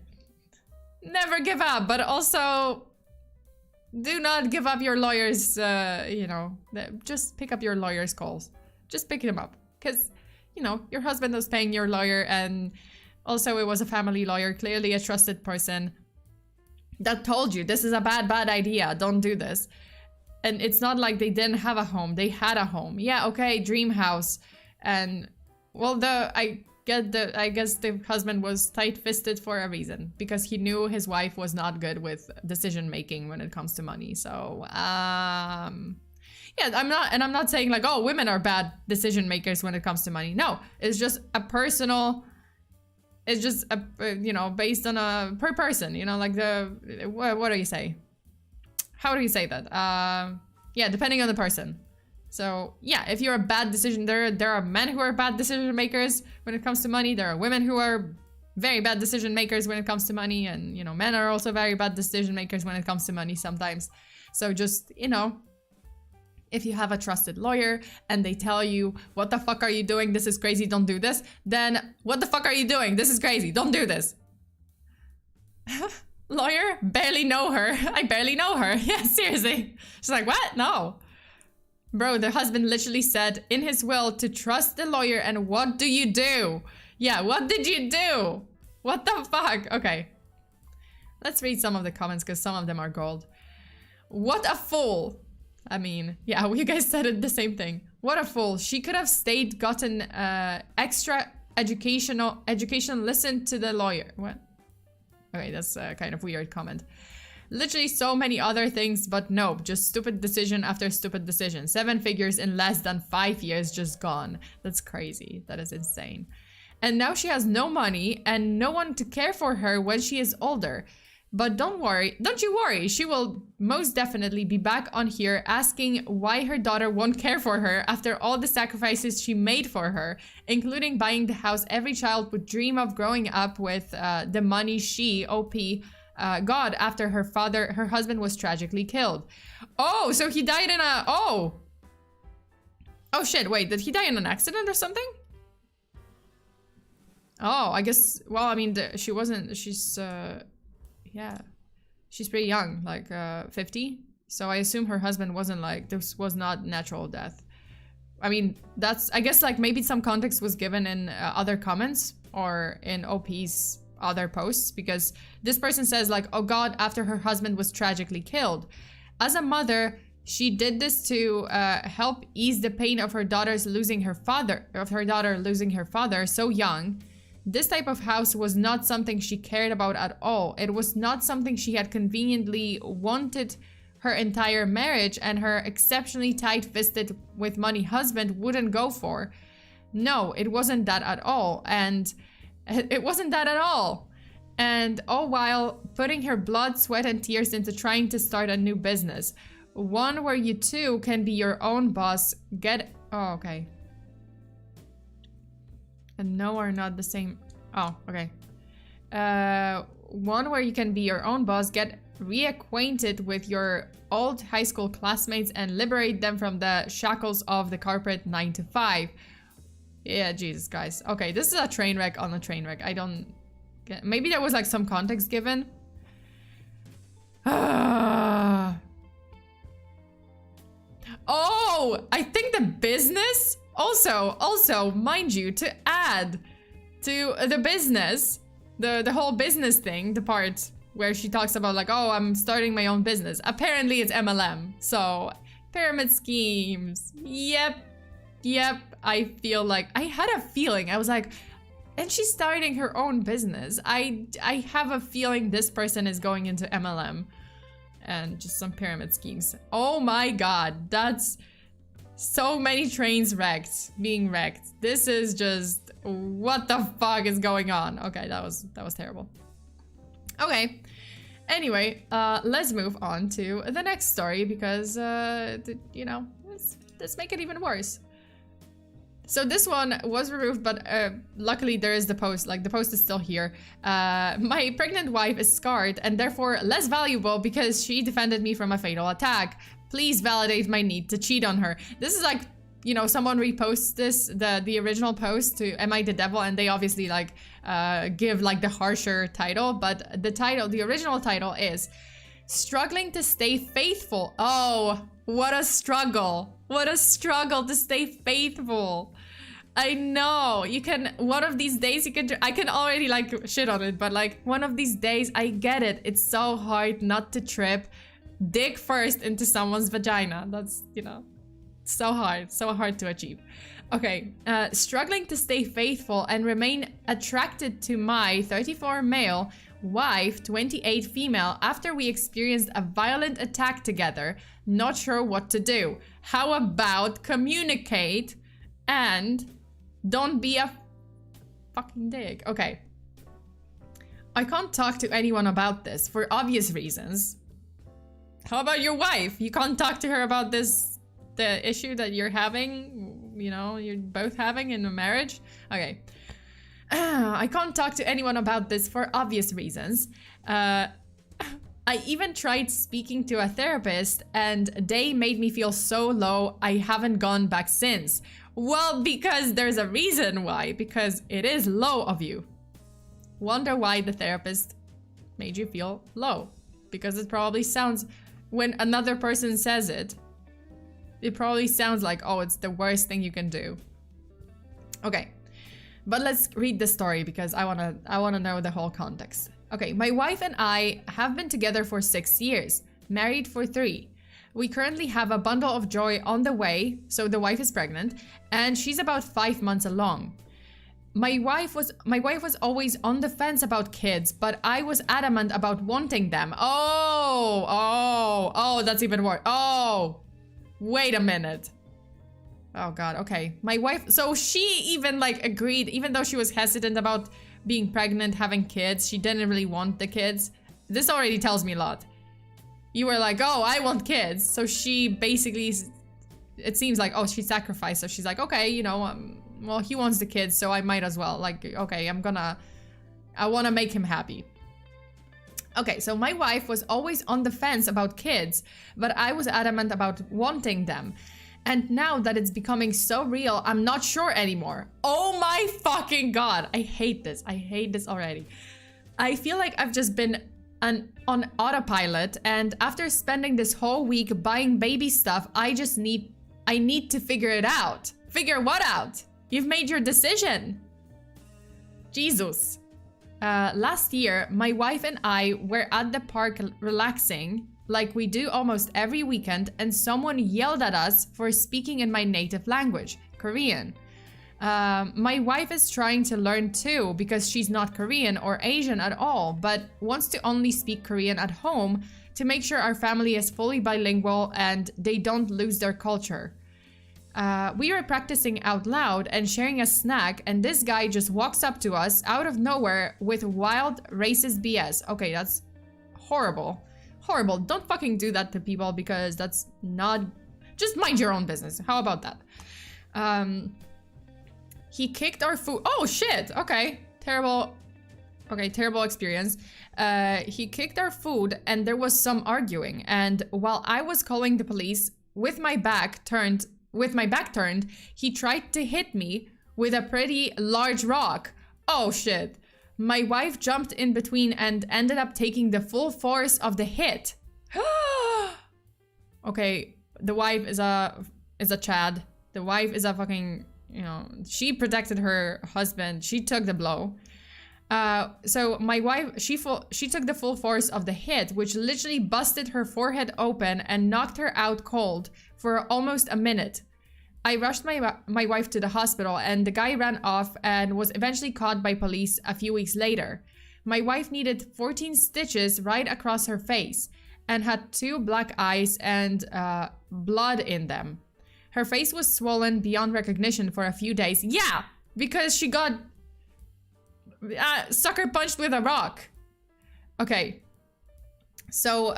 Never give up, but also do not give up your lawyer's, you know, just pick up your lawyer's calls. Just pick them up. Because, you know, your husband was paying your lawyer, and also it was a family lawyer, clearly a trusted person that told you this is a bad idea, don't do this. And it's not like they didn't have a home, they had a home. Yeah, okay, dream house. And, well, I guess the husband was tight-fisted for a reason, because he knew his wife was not good with decision-making when it comes to money. So, yeah, I'm not saying like, oh, women are bad decision-makers when it comes to money. No, it's just a personal, it's just, you know, based on a, per person, you know, like what do you say? How do you say that? Yeah, depending on the person. So yeah, if you're a bad decision, there are men who are bad decision makers when it comes to money. There are women who are very bad decision makers when it comes to money, and you know, men are also very bad decision makers when it comes to money sometimes. So just, you know, If you have a trusted lawyer and they tell you, what the fuck are you doing? This is crazy, don't do this. Then, what the fuck are you doing? This is crazy, don't do this. Lawyer? Barely know her. I barely know her. Yeah, seriously. She's like, what? No. Bro, the husband literally said in his will to trust the lawyer, and what do you do? Yeah, what did you do? What the fuck? Okay. Let's read some of the comments because some of them are gold. What a fool. I mean, yeah, you guys said it the same thing. What a fool. She could have stayed, gotten extra education, listened to the lawyer. What? Okay, that's a kind of weird comment. Literally so many other things, but nope, just stupid decision after stupid decision. 7 figures in less than 5 years just gone. That's crazy. That is insane. And now she has no money and no one to care for her when she is older. But don't you worry, she will most definitely be back on here asking why her daughter won't care for her after all the sacrifices she made for her, including buying the house every child would dream of growing up with, the money she, OP, got after her husband was tragically killed. Oh, so he died in a, oh shit, wait, did he die in an accident or something? Oh, I guess, well, I mean, yeah, she's pretty young, like 50. So I assume her husband wasn't like, this was not natural death. I mean, that's, I guess like maybe some context was given in other comments or in OP's other posts, because this person says like, oh God, after her husband was tragically killed. As a mother, she did this to help ease the pain of her daughter losing her father so young. This type of house was not something she cared about at all. It was not something she had conveniently wanted her entire marriage, and her exceptionally tight-fisted with money husband wouldn't go for. No, it wasn't that at all. And it wasn't that at all. And all while putting her blood, sweat, and tears into trying to start a new business. One where you too can be your own boss. Oh, okay. And no are not the same. Oh, okay. One where you can be your own boss, get reacquainted with your old high school classmates and liberate them from the shackles of the corporate 9 to 5. Yeah, Jesus, guys. Okay, this is a train wreck on a train wreck. I don't get... Maybe there was like some context given. Oh, I think the business... Also, mind you, to add to the business, the whole business thing, the part where she talks about like, oh, I'm starting my own business. Apparently it's MLM. So, pyramid schemes. Yep. I feel like, I had a feeling. I was like, and she's starting her own business. I have a feeling this person is going into MLM and just some pyramid schemes. Oh my God, that's... So many trains being wrecked. This is just, what the fuck is going on? Okay, that was terrible. Okay, anyway, let's move on to the next story because, you know, let's make it even worse. So this one was removed, but luckily there is the post, like the post is still here. My pregnant wife is scarred and therefore less valuable because she defended me from a fatal attack. Please validate my need to cheat on her. This is like, you know, someone reposts this, the original post to Am I the Devil? And they obviously like give like the harsher title, but the original title is Struggling to Stay Faithful. Oh, what a struggle. What a struggle to stay faithful. I know, you can, one of these days you can, I can already like shit on it, but like one of these days, I get it. It's so hard not to trip. Dig first into someone's vagina. That's, you know, so hard to achieve. Okay, struggling to stay faithful and remain attracted to my 34 male wife, 28 female, after we experienced a violent attack together. Not sure what to do. How about communicate and don't be a fucking dick? Okay. I can't talk to anyone about this for obvious reasons. How about your wife? You can't talk to her about this, the issue that you're having, you know, you're both having in a marriage? Okay. I can't talk to anyone about this for obvious reasons. I even tried speaking to a therapist and they made me feel so low I haven't gone back since. Well, because there's a reason why. Because it is low of you. Wonder why the therapist made you feel low. Because it probably sounds, when another person says it, it probably sounds like, oh, it's the worst thing you can do. Okay, but let's read the story because I wanna know the whole context. Okay, my wife and I have been together for 6 years, married for 3. We currently have a bundle of joy on the way, so the wife is pregnant, and she's about 5 months along. My wife was always on the fence about kids, but I was adamant about wanting them. Oh, that's even worse. Oh, wait a minute. Oh God, okay. My wife, so she even like agreed, even though she was hesitant about being pregnant, having kids, she didn't really want the kids. This already tells me a lot. You were like, oh, I want kids. So she basically, it seems like, oh, she sacrificed. So she's like, okay, you know, well, he wants the kids, so I might as well. Like, okay, I want to make him happy. Okay, so my wife was always on the fence about kids, but I was adamant about wanting them. And now that it's becoming so real, I'm not sure anymore. Oh my fucking God. I hate this. I hate this already. I feel like I've just been on autopilot, and after spending this whole week buying baby stuff, I need to figure it out. Figure what out? You've made your decision. Jesus. Last year, my wife and I were at the park relaxing, like we do almost every weekend, and someone yelled at us for speaking in my native language, Korean. My wife is trying to learn too because she's not Korean or Asian at all, but wants to only speak Korean at home to make sure our family is fully bilingual and they don't lose their culture. We were practicing out loud and sharing a snack, and this guy just walks up to us out of nowhere with wild racist BS. Okay, that's horrible. Horrible. Don't fucking do that to people because that's not... Just mind your own business. How about that? He kicked our food. Oh shit. Okay. Terrible. Okay, terrible experience. He kicked our food and there was some arguing. And while I was calling the police with my back turned, he tried to hit me with a pretty large rock. Oh shit. My wife jumped in between and ended up taking the full force of the hit. Okay, the wife is a Chad. The wife is a fucking, you know, she protected her husband. She took the blow. So my wife, she took the full force of the hit, which literally busted her forehead open and knocked her out cold for almost a minute. I rushed my wife to the hospital, and the guy ran off and was eventually caught by police a few weeks later. My wife needed 14 stitches right across her face and had 2 black eyes and blood in them. Her face was swollen beyond recognition for a few days. Yeah, because she got sucker punched with a rock. Okay. So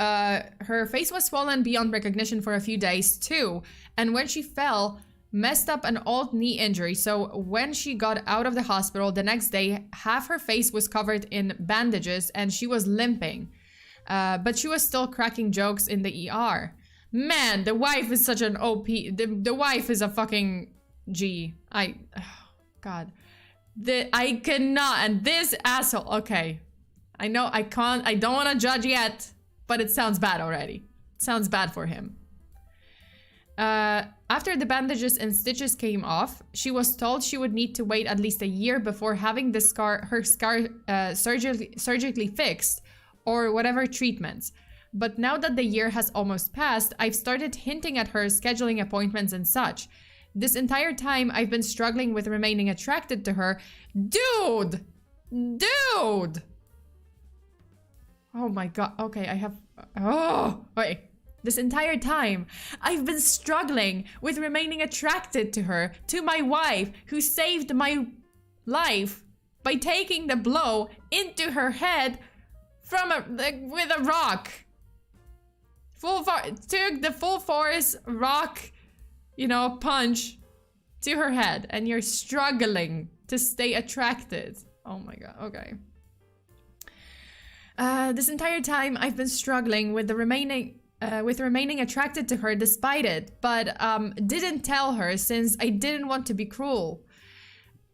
her face was swollen beyond recognition for a few days too. And when she fell, messed up an old knee injury. So when she got out of the hospital the next day, half her face was covered in bandages and she was limping. But she was still cracking jokes in the ER. Man, the wife is such an OP. The wife is a fucking G. Oh, God. I cannot. And this asshole. Okay. I know I can't. I don't want to judge yet. But it sounds bad already. It sounds bad for him. After the bandages and stitches came off, she was told she would need to wait at least a year before having her scar surgically fixed or whatever treatments. But now that the year has almost passed, I've started hinting at her scheduling appointments and such. This entire time, I've been struggling with remaining attracted to her. Dude! Dude! Oh my God. Okay, I have... Oh, wait. This entire time, I've been struggling with remaining attracted to her, to my wife, who saved my life by taking the blow into her head from with a rock. Took the full force rock, you know, punch to her head, and you're struggling to stay attracted. Oh my God. Okay. This entire time I've been struggling with remaining attracted to her despite it, but didn't tell her since I didn't want to be cruel.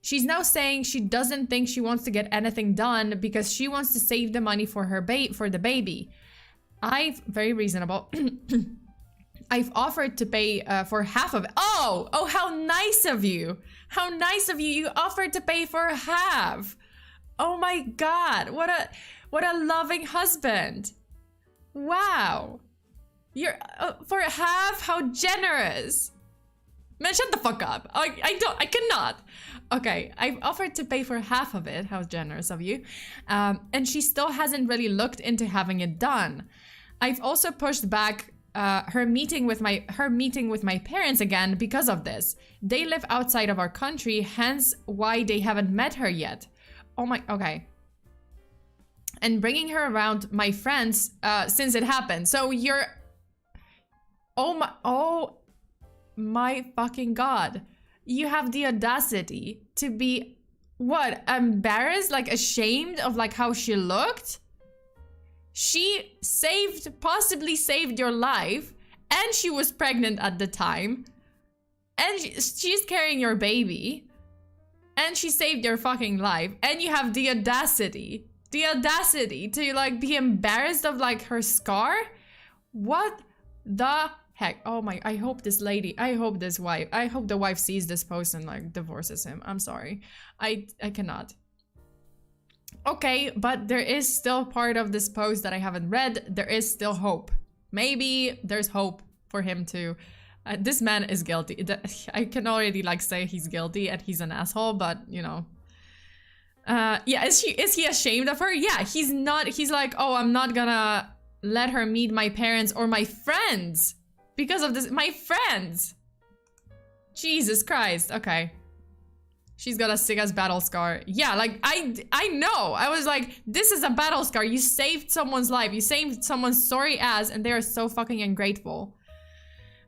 She's now saying she doesn't think she wants to get anything done because she wants to save the money for her the baby. Very reasonable. I've offered to pay for half of it. Oh, how nice of you. How nice of you. You offered to pay for half. Oh my God. What a loving husband. Wow. You're for half, how generous. Man, shut the fuck up. I cannot. Okay, I've offered to pay for half of it. How generous of you. And she still hasn't really looked into having it done. I've also pushed back her meeting with my parents again because of this. They live outside of our country, hence why they haven't met her yet. Okay. And bringing her around my friends since it happened. So you're... Oh my fucking God. You have the audacity to be, what, embarrassed, like ashamed of like how she looked? She possibly saved your life, and she was pregnant at the time, and she's carrying your baby, and she saved your fucking life, and you have the audacity to like be embarrassed of like her scar? What the heck? Oh my, I hope the wife sees this post and like divorces him. I'm sorry. I cannot. Okay, but there is still part of this post that I haven't read. There is still hope. Maybe there's hope for him to... this man is guilty. I can already like say he's guilty and he's an asshole, but you know. Yeah, is he ashamed of her? Yeah, he's not. He's like, oh, I'm not gonna let her meet my parents or my friends because of this. My friends. Jesus Christ. Okay. She's got a sick-ass battle scar. Yeah, like, I know. I was like, this is a battle scar. You saved someone's life. You saved someone's sorry ass, and they are so fucking ungrateful.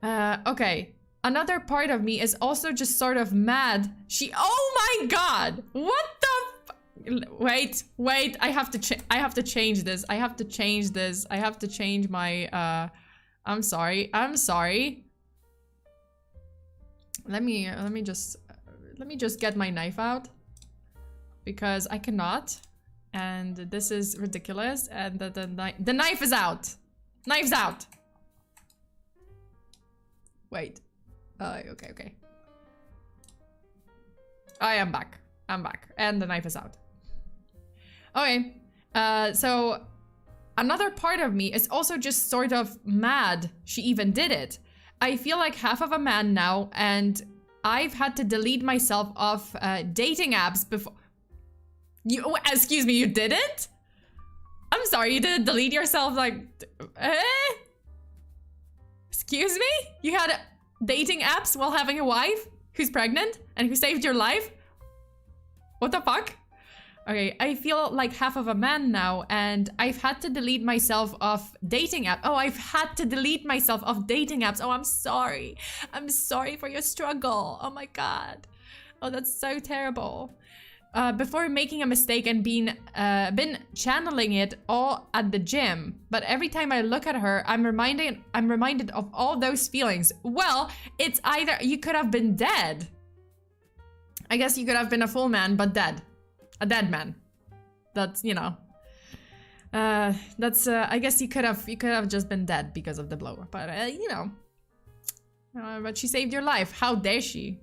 Okay. Another part of me is also just sort of mad. Oh my God! What the Wait. I have to change this. I have to change my, I'm sorry. Let me just get my knife out, because I cannot, and this is ridiculous, and the knife is out. Knife's out. Wait. Okay. I am back. I'm back, and the knife is out. Okay. So another part of me is also just sort of mad she even did it. I feel like half of a man now, and I've had to delete myself off dating apps before. Excuse me, you didn't? I'm sorry, you didn't delete yourself, like, Excuse me? You had dating apps while having a wife who's pregnant and who saved your life? What the fuck? Okay, I feel like half of a man now, and I've had to delete myself off dating apps. Oh, I've had to delete myself off dating apps. Oh, I'm sorry. I'm sorry for your struggle. Oh my God. Oh, that's so terrible. Before making a mistake and been channeling it all at the gym. But every time I look at her, I'm reminded of all those feelings. Well, it's either you could have been dead. I guess you could have been a full man, but dead. A dead man. That's, you know. I guess you could have just been dead because of the blow. But, you know. But she saved your life. How dare she?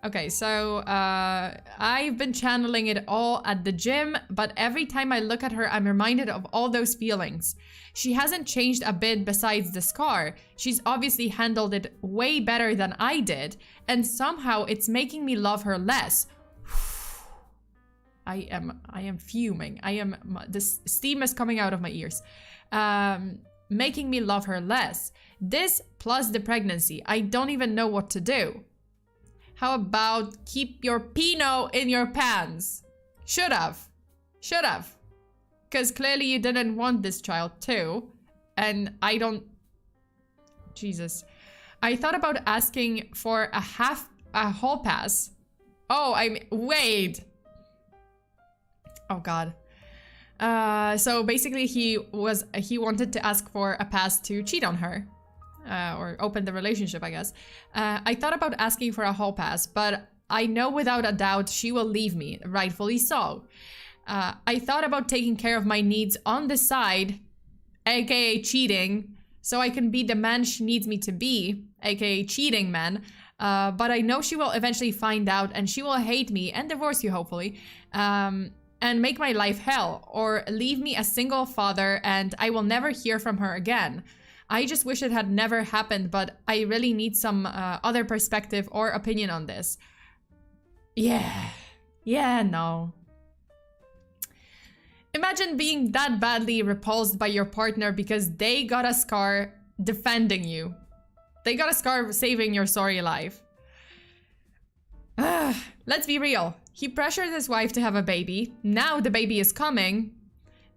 Okay, so I've been channeling it all at the gym, but every time I look at her, I'm reminded of all those feelings. She hasn't changed a bit besides the scar. She's obviously handled it way better than I did, and somehow it's making me love her less. I am fuming. This steam is coming out of my ears. Making me love her less. This plus the pregnancy. I don't even know what to do. How about keep your Pinot in your pants? Should have. Because clearly you didn't want this child too. And I don't... Jesus. I thought about asking for a hall pass. Oh, wait. Oh God. So basically he wanted to ask for a pass to cheat on her. Or open the relationship, I guess. I thought about asking for a hall pass, but I know without a doubt she will leave me, rightfully so. I thought about taking care of my needs on the side, aka cheating, so I can be the man she needs me to be, aka cheating man. But I know she will eventually find out and she will hate me and divorce you, hopefully. And make my life hell, or leave me a single father and I will never hear from her again. I just wish it had never happened, but I really need some other perspective or opinion on this. Yeah, no. Imagine being that badly repulsed by your partner because they got a scar defending you. They got a scar saving your sorry life. Let's be real. He pressured his wife to have a baby. Now the baby is coming.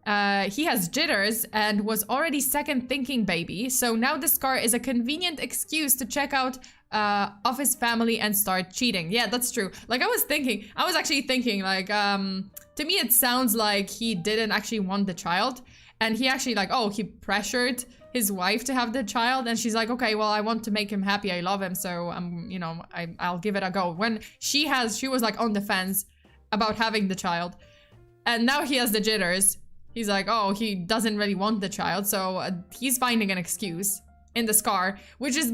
He has jitters and was already second thinking baby. So now the scar is a convenient excuse to check out of his family and start cheating. Yeah, that's true. Like I was actually thinking like, to me it sounds like he didn't actually want the child. And he actually like, oh, he pressured his wife to have the child. And she's like, okay, well, I want to make him happy. I love him. So you know, I'll give it a go. When she was like on the fence about having the child. And now he has the jitters. He's like, oh, he doesn't really want the child, so he's finding an excuse in the scar, which is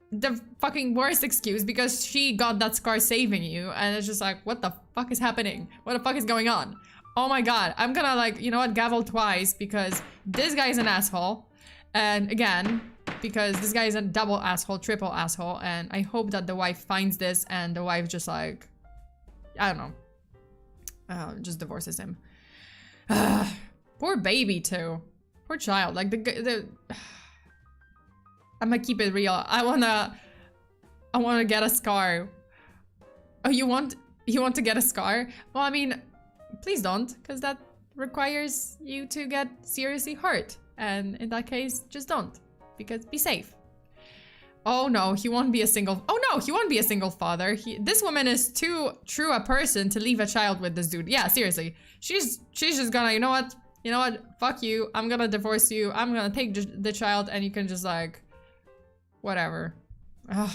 the fucking worst excuse because she got that scar saving you, and it's just like, what the fuck is happening? What the fuck is going on? Oh my god, I'm gonna like, you know what, gavel twice because this guy is an asshole, and again, because this guy is a double asshole, triple asshole, and I hope that the wife finds this and the wife just like, I don't know, just divorces him. Poor baby too. Poor child. Like I'm gonna keep it real. I wanna get a scar. Oh, you want to get a scar? Well, I mean, please don't, because that requires you to get seriously hurt. And in that case, just don't, because be safe. Oh no, he won't be a single. Oh no, he won't be a single father. This woman is too true a person to leave a child with this dude. Yeah, seriously. She's just gonna, you know what, fuck you, I'm gonna divorce you, I'm gonna take the child and you can just like, whatever. Ugh.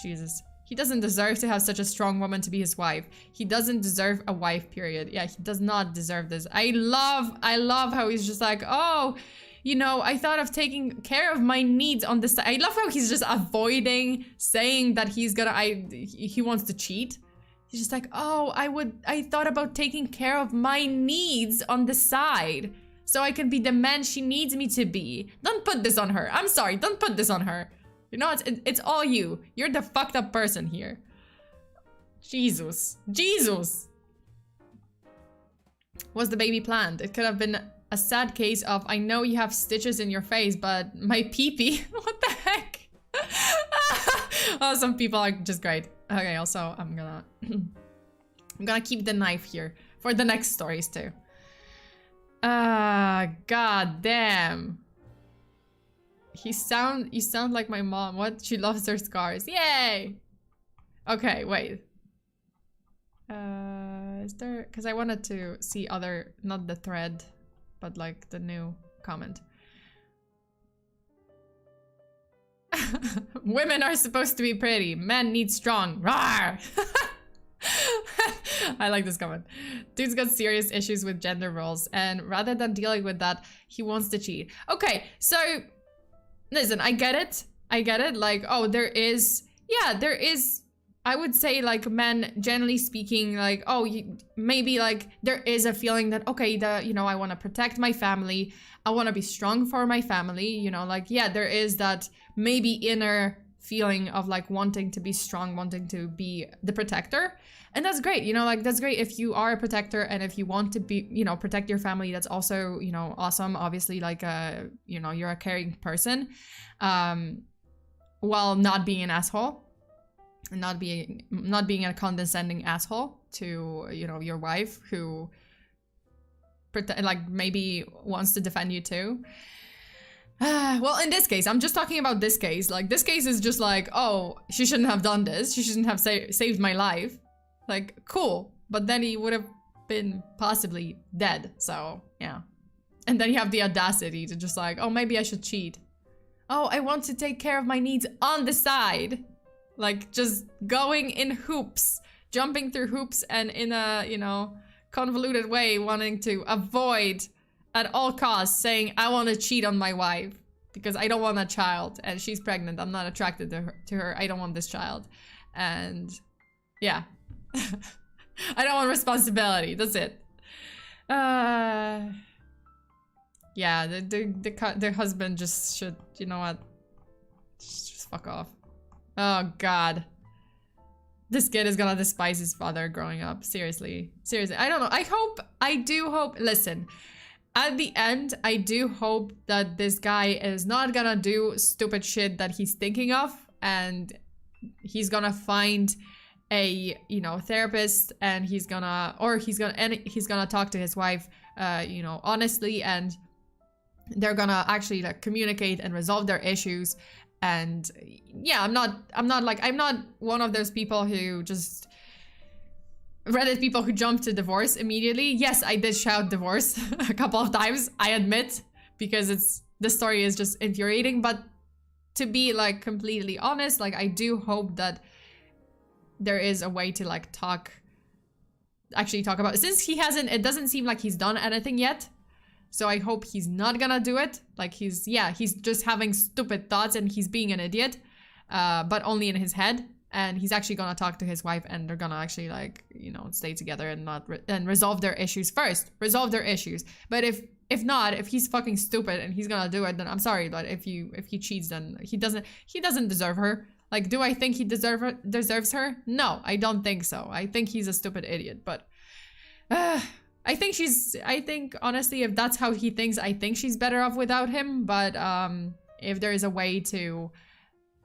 Jesus. He doesn't deserve to have such a strong woman to be his wife. He doesn't deserve a wife, period. Yeah, he does not deserve this. I love how he's just like, oh, you know, I thought of taking care of my needs on this side. I love how he's just avoiding saying that he wants to cheat. He's just like, oh, I thought about taking care of my needs on the side so I can be the man she needs me to be. Don't put this on her. I'm sorry, don't put this on her. You know, it's all you. You're the fucked up person here. Jesus. Jesus. Was the baby planned? It could have been a sad case of, I know you have stitches in your face, but my pee-pee. What the heck? Oh, some people are just great. Okay, also, I'm gonna keep the knife here for the next stories too. God damn. You sound like my mom. What? She loves her scars. Yay! Okay, wait. Is there... Because I wanted to see other... Not the thread, but like the new comment. Women are supposed to be pretty. Men need strong. Rawr! I like this comment. Dude's got serious issues with gender roles, and rather than dealing with that, he wants to cheat. Okay, so... Listen, I get it. I get it. Like, oh, there is... Yeah, there is... I would say, like, men, generally speaking, like, oh, maybe, like, there is a feeling that, okay, you know, I want to protect my family. I want to be strong for my family. You know, like, yeah, there is that maybe inner feeling of, like, wanting to be strong, wanting to be the protector. And that's great. You know, like, that's great if you are a protector and if you want to be, you know, protect your family. That's also, you know, awesome. Obviously, like, you know, you're a caring person while not being an asshole. And not being a condescending asshole to, you know, your wife who like maybe wants to defend you too. Well, in this case, I'm just talking about this case. Like, this case is just like, oh, she shouldn't have done this. She shouldn't have saved my life. Like, cool. But then he would have been possibly dead. So, yeah. And then you have the audacity to just like, oh, maybe I should cheat. Oh, I want to take care of my needs on the side. Like, just going in hoops. Jumping through hoops and in a, you know, convoluted way, wanting to avoid at all costs saying, I want to cheat on my wife because I don't want a child and she's pregnant. I'm not attracted to her. I don't want this child. And yeah, I don't want responsibility. That's it. Yeah, the husband just should, you know what? Just fuck off. Oh God. This kid is gonna despise his father growing up. Seriously. Seriously. I don't know. I do hope, listen, at the end, I do hope that this guy is not gonna do stupid shit that he's thinking of, and he's gonna find a, you know, therapist, and he's gonna talk to his wife, you know, honestly, and they're gonna actually like communicate and resolve their issues. And yeah, I'm not one of those people who just Reddit people who jump to divorce immediately. Yes, I did shout divorce a couple of times, I admit, because the story is just infuriating. But to be like completely honest, like I do hope that there is a way to like actually talk about it. Since it doesn't seem like he's done anything yet. So I hope he's not gonna do it. Like he's just having stupid thoughts and he's being an idiot, but only in his head. And he's actually gonna talk to his wife, and they're gonna actually like, you know, stay together and and resolve their issues first. Resolve their issues. But if he's fucking stupid and he's gonna do it, then I'm sorry. But if he cheats, then he doesn't deserve her. Like, do I think he deserves her? No, I don't think so. I think he's a stupid idiot. But I think honestly, if that's how he thinks, I think she's better off without him. But if there is a way to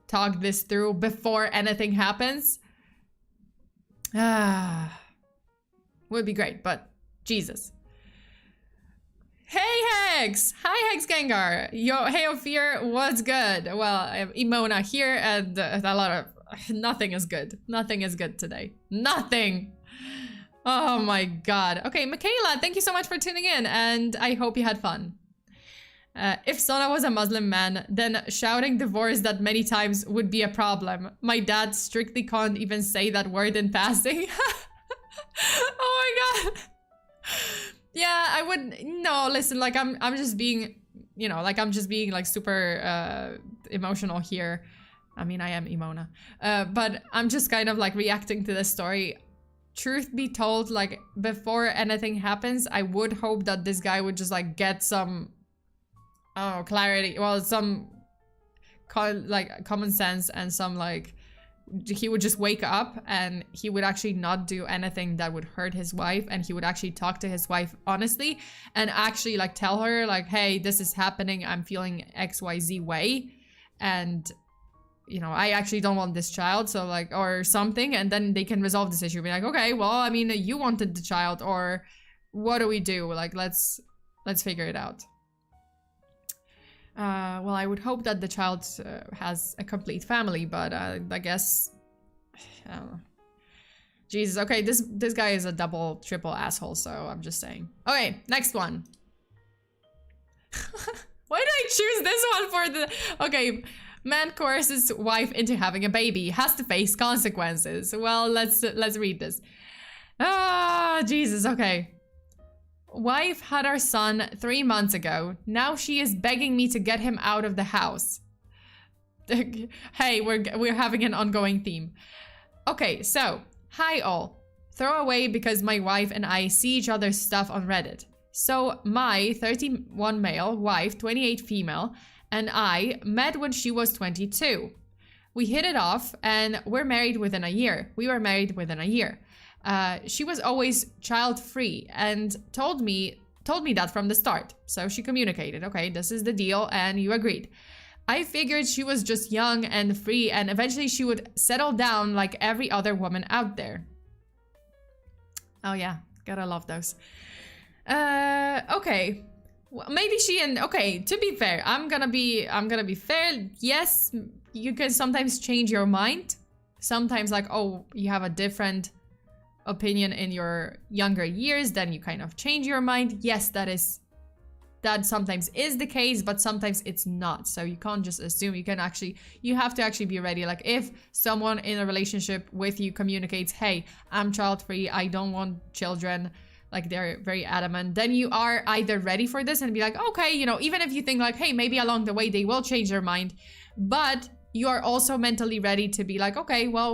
talk this through before anything happens, would be great. But Jesus. Hey Hex! Hi Hex Gengar! Yo, hey Ophir, what's good? Well, I have Imona here, and a lot of nothing is good. Nothing is good today. Nothing. Oh my God. Okay, Michaela, thank you so much for tuning in, and I hope you had fun. If Sona was a Muslim man, then shouting divorce that many times would be a problem. My dad strictly can't even say that word in passing. Oh my God. Yeah, I would, no, listen, like I'm just being, you know, like I'm just being like super emotional here. I mean, I am Imona. But I'm just kind of like reacting to this story. Truth be told, like before anything happens, I would hope that this guy would just like get some, oh, clarity. Well, some like common sense and some like, he would just wake up and he would actually not do anything that would hurt his wife, and he would actually talk to his wife honestly and actually like tell her like, hey, this is happening. I'm feeling XYZ way. And you know, I actually don't want this child, so like, or something, and then they can resolve this issue. Be like, okay, well, I mean, you wanted the child, or what do we do? Like, let's figure it out. Well, I would hope that the child has a complete family, but I guess, I don't know. Jesus, okay, this guy is a double, triple asshole, so I'm just saying. Okay, next one. Why did I choose this one for the... Okay. Man coerces wife into having a baby, has to face consequences. Well, let's read this. Ah, Jesus, okay. Wife had our son 3 months ago. Now she is begging me to get him out of the house. Hey, we're having an ongoing theme. Okay, so, hi all. Throw away because my wife and I see each other's stuff on Reddit. So, my 31 male, wife, 28 female, and I met when she was 22. We hit it off and we're married within a year. We were married within a year. She was always child-free and told me that from the start. So she communicated, okay, this is the deal, and you agreed. I figured she was just young and free, and eventually she would settle down like every other woman out there. Oh yeah, gotta love those. Okay. Well, maybe she and okay, to be fair, I'm gonna be fair. Yes, you can sometimes change your mind. Sometimes like, oh, you have a different opinion in your younger years, then you kind of change your mind. Yes, that sometimes is the case, but sometimes it's not. So you can't just assume. You have to actually be ready. Like if someone in a relationship with you communicates, hey, I'm child free, I don't want children, like they're very adamant, then you are either ready for this and be like, okay, you know, even if you think like, hey, maybe along the way they will change their mind, but you are also mentally ready to be like, okay, well,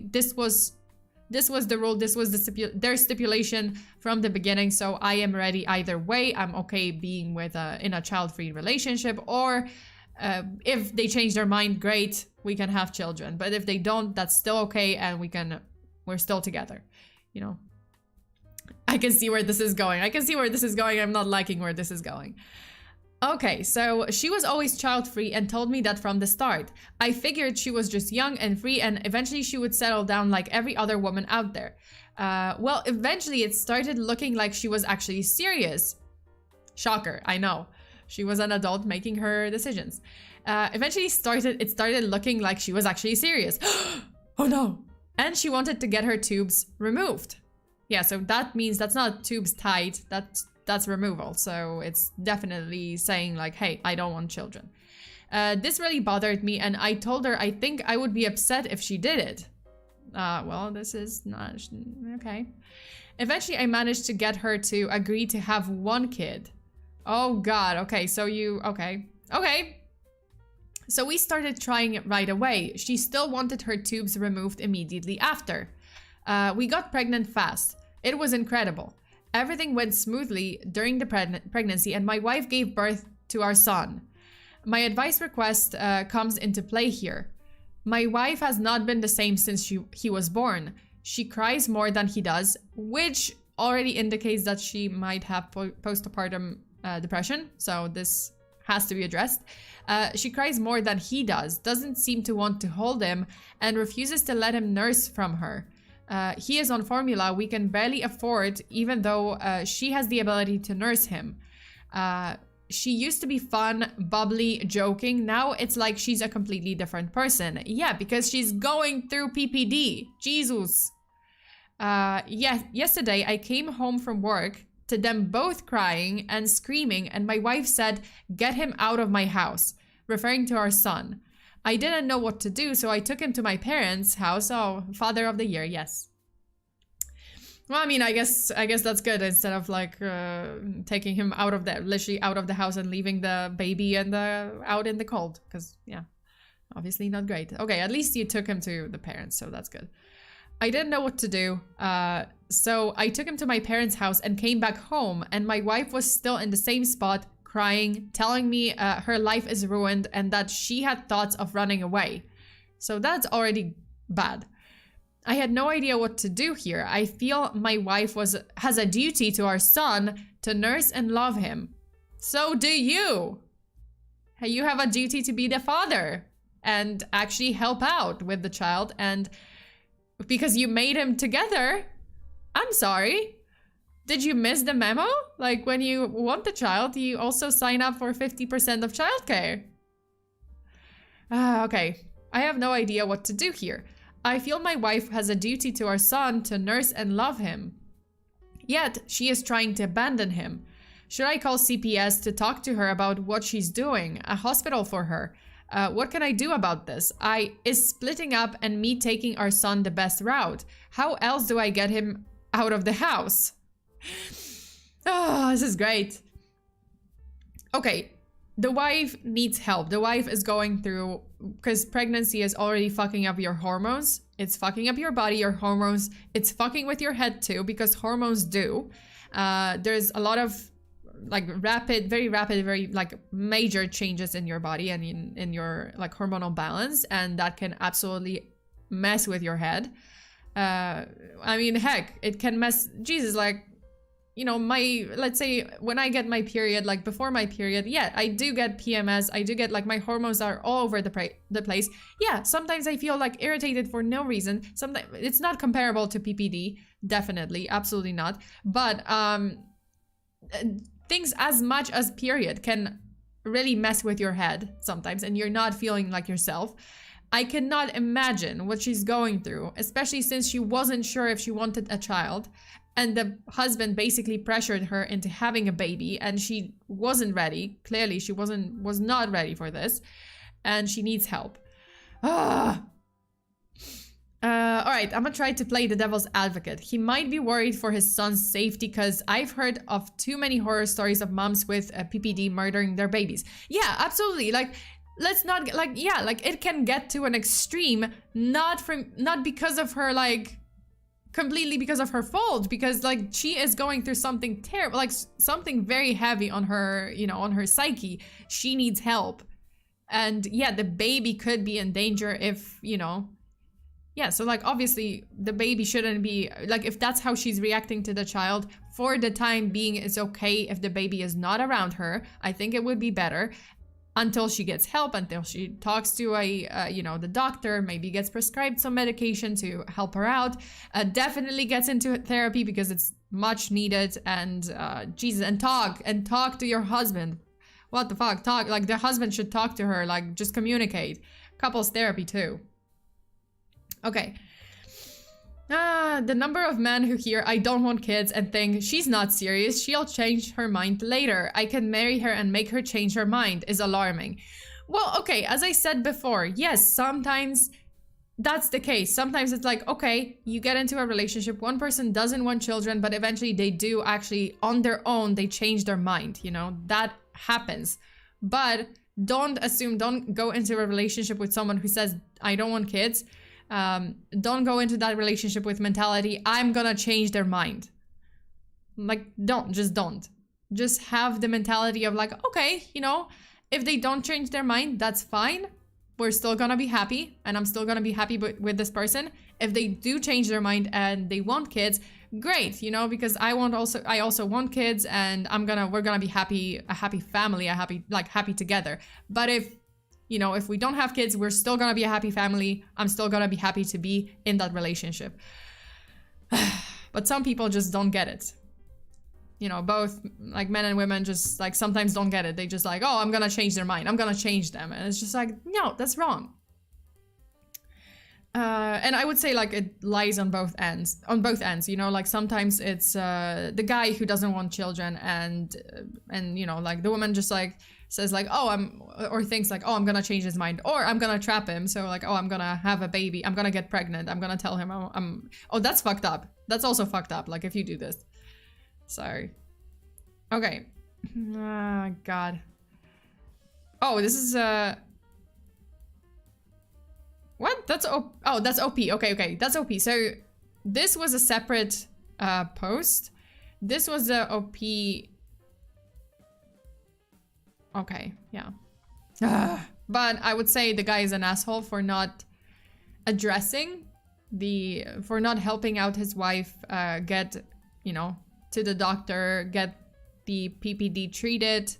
this was the rule, this was their stipulation from the beginning, so I am ready either way. I'm okay being with in a child-free relationship, or if they change their mind, great, we can have children. But if they don't, that's still okay, and we're still together, you know. I can see where this is going. I'm not liking where this is going. Okay, so she was always child-free and told me that from the start. I figured she was just young and free and eventually she would settle down like every other woman out there. Well, eventually it started looking like she was actually serious. Shocker, I know. She was an adult making her decisions. Eventually it started looking like she was actually serious. Oh no! And she wanted to get her tubes removed. Yeah, so that means that's not tubes tied, that's removal. So it's definitely saying like, hey, I don't want children. This really bothered me and I told her I think I would be upset if she did it. Well, this is not, okay. Eventually I managed to get her to agree to have one kid. Oh God, okay, so okay. So we started trying it right away. She still wanted her tubes removed immediately after. We got pregnant fast. It was incredible. Everything went smoothly during the pregnancy and my wife gave birth to our son. My advice request comes into play here. My wife has not been the same since he was born. She cries more than he does, which already indicates that she might have postpartum depression. So this has to be addressed. She cries more than he does, doesn't seem to want to hold him, and refuses to let him nurse from her. He is on formula we can barely afford, even though she has the ability to nurse him. She used to be fun, bubbly, joking. Now it's like she's a completely different person. Yeah, because she's going through PPD. Jesus. Yesterday I came home from work to them both crying and screaming, and my wife said, "Get him out of my house," referring to our son. I didn't know what to do, so I took him to my parents' house. Oh, father of the year, yes. Well, I mean, I guess that's good, instead of like taking him literally out of the house and leaving the baby out in the cold, because yeah, obviously not great. Okay, at least you took him to the parents, so that's good. I didn't know what to do, so I took him to my parents' house and came back home, and my wife was still in the same spot, crying, telling me her life is ruined and that she had thoughts of running away. So that's already bad. I had no idea what to do here. I feel my wife has a duty to our son to nurse and love him. So do you. You have a duty to be the father and actually help out with the child, and because you made him together, I'm sorry. Did you miss the memo? Like, when you want the child, you also sign up for 50% of childcare. Okay, I have no idea what to do here. I feel my wife has a duty to our son to nurse and love him. Yet, she is trying to abandon him. Should I call CPS to talk to her about what she's doing? A hospital for her? What can I do about this? Is splitting up and me taking our son the best route? How else do I get him out of the house? Oh, this is great. Okay, the wife needs help. The wife is going through, because pregnancy is already fucking up your hormones. It's fucking up your body, your hormones. It's fucking with your head too, because hormones do. There's a lot of like very rapid, very like major changes in your body and in your like hormonal balance, and that can absolutely mess with your head. I mean, heck, it can mess, Jesus, like, you know, let's say when I get my period, like before my period, yeah, I do get PMS. I do get like my hormones are all over the place. Yeah, sometimes I feel like irritated for no reason. Sometimes it's not comparable to PPD, definitely, absolutely not. But things as much as period can really mess with your head sometimes, and you're not feeling like yourself. I cannot imagine what she's going through, especially since she wasn't sure if she wanted a child. And the husband basically pressured her into having a baby, and she wasn't ready. Clearly, she was not ready for this, and she needs help. All right, I'm gonna try to play the devil's advocate. He might be worried for his son's safety because I've heard of too many horror stories of moms with PPD murdering their babies. Yeah, absolutely. Like, let's not like, yeah, like it can get to an extreme, not because of her, like, completely because of her fault, because like she is going through something terrible, like something very heavy on her, you know, on her psyche. She needs help. And yeah, the baby could be in danger if, you know, yeah, so like obviously the baby shouldn't be, like if that's how she's reacting to the child, for the time being it's okay if the baby is not around her. I think it would be better until she gets help, until she talks to you know, the doctor, maybe gets prescribed some medication to help her out, definitely gets into therapy because it's much needed, and Jesus, and talk to your husband. What the fuck, talk, like the husband should talk to her, like just communicate. Couples therapy too. Okay. The number of men who hear I don't want kids and think she's not serious, she'll change her mind later, I can marry her and make her change her mind, is alarming. Well, okay, as I said before, yes, sometimes that's the case. Sometimes it's like, okay, you get into a relationship, one person doesn't want children, but eventually they do actually, on their own, they change their mind, you know, that happens. But don't assume, don't go into a relationship with someone who says, I don't want kids. Don't go into that relationship with mentality, I'm gonna change their mind. Like, don't. Just have the mentality of like, okay, you know, if they don't change their mind, that's fine. We're still gonna be happy, and I'm still gonna be happy with this person. If they do change their mind and they want kids, great, you know, because I also want kids, and we're gonna be happy, a happy family, happy together. But if, you know, if we don't have kids, we're still gonna be a happy family. I'm still gonna be happy to be in that relationship. But some people just don't get it. You know, both like men and women just like sometimes don't get it. They just like, oh, I'm gonna change their mind. I'm gonna change them. And it's just like, no, that's wrong. And I would say like it lies on both ends, you know, like sometimes it's the guy who doesn't want children, and you know, like the woman just like says like, oh, or thinks like, oh, I'm gonna change his mind, or I'm gonna trap him, so like, oh, I'm gonna have a baby, I'm gonna get pregnant, I'm gonna tell him oh, that's fucked up. That's also fucked up, like if you do this. Sorry. Okay. God. Oh, this is what? That's oh, that's OP. Okay, that's OP. So this was a separate post. This was the OP. Okay, yeah. But I would say the guy is an asshole for not addressing for not helping out his wife get, you know, to the doctor, get the PPD treated,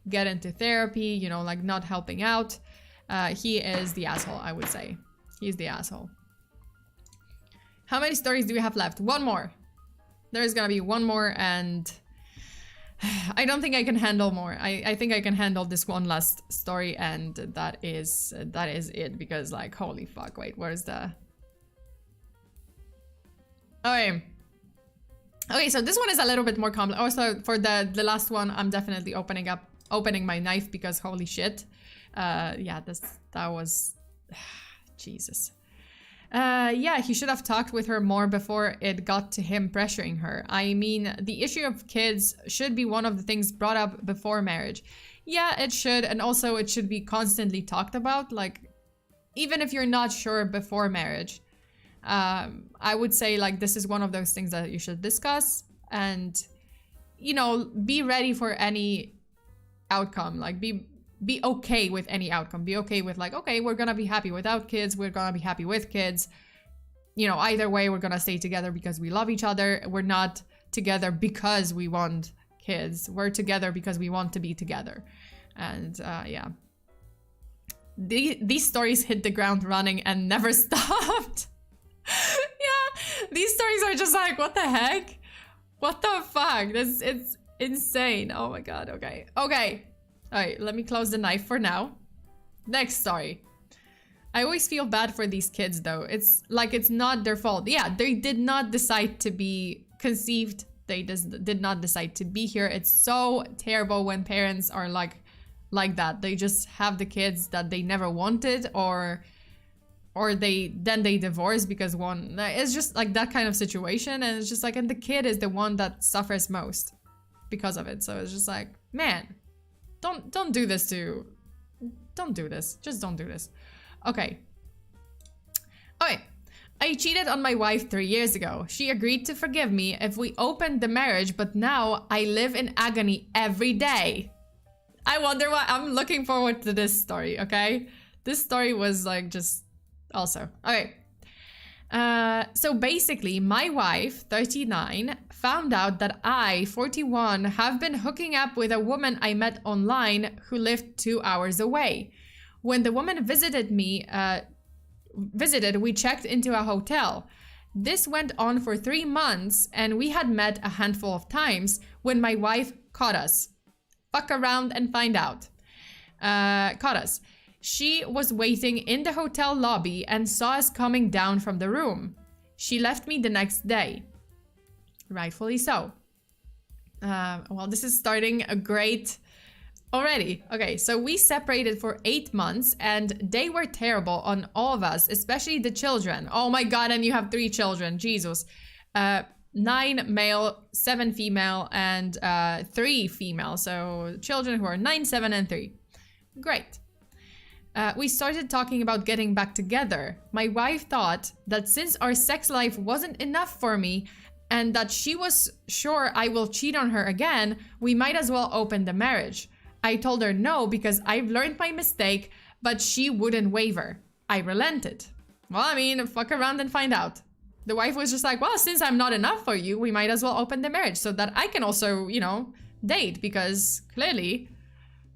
get into therapy, you know, like not helping out. He is the asshole, I would say. He's the asshole. How many stories do we have left? One more. There's gonna be one more, and I don't think I can handle more. I think I can handle this one last story, and that is it, because like, holy fuck, wait, where's the... Okay, so this one is a little bit more complex. Also, for the last one, I'm definitely opening my knife, because holy shit. Yeah, that was... Jesus. Yeah, he should have talked with her more before it got to him pressuring her. I mean, the issue of kids should be one of the things brought up before marriage. Yeah, it should, and also it should be constantly talked about, like, even if you're not sure before marriage. I would say, like, this is one of those things that you should discuss, and, you know, be ready for any outcome. Like, be okay with any outcome. Be okay with like, okay, we're gonna be happy without kids, we're gonna be happy with kids. You know, either way, we're gonna stay together because we love each other. We're not together because we want kids. We're together because we want to be together. And yeah. These stories hit the ground running and never stopped. Yeah, these stories are just like, what the heck? What the fuck? It's insane. Oh my god, okay. Okay. Alright, let me close the knife for now. Next story. I always feel bad for these kids though. It's like it's not their fault. Yeah, they did not decide to be conceived. They just did not decide to be here. It's so terrible when parents are like that. They just have the kids that they never wanted, or they divorce because one, it's just like that kind of situation, and it's just like, and the kid is the one that suffers most because of it. So it's just like, man, don't do this to, don't do this. Just don't do this. Okay. I cheated on my wife 3 years ago. She agreed to forgive me if we opened the marriage, but now I live in agony every day. I wonder why. I'm looking forward to this story, okay? This story was like just also. Okay. So basically, my wife, 39, found out that I, 41, have been hooking up with a woman I met online who lived 2 hours away. When the woman visited, we checked into a hotel. This went on for 3 months, and we had met a handful of times when my wife caught us. Fuck around and find out. Caught us. She was waiting in the hotel lobby and saw us coming down from the room. She left me the next day. Rightfully so. Well, this is starting a great... Already. Okay, so we separated for 8 months and they were terrible on all of us, especially the children. Oh my god, and you have 3 children. Jesus. 9 male, 7 female, and 3 female. So children who are 9, 7, and 3. Great. We started talking about getting back together. My wife thought that since our sex life wasn't enough for me and that she was sure I will cheat on her again, we might as well open the marriage. I told her no because I've learned my mistake, but she wouldn't waver. I relented. Well, I mean, fuck around and find out. The wife was just like, well, since I'm not enough for you, we might as well open the marriage so that I can also, you know, date, because clearly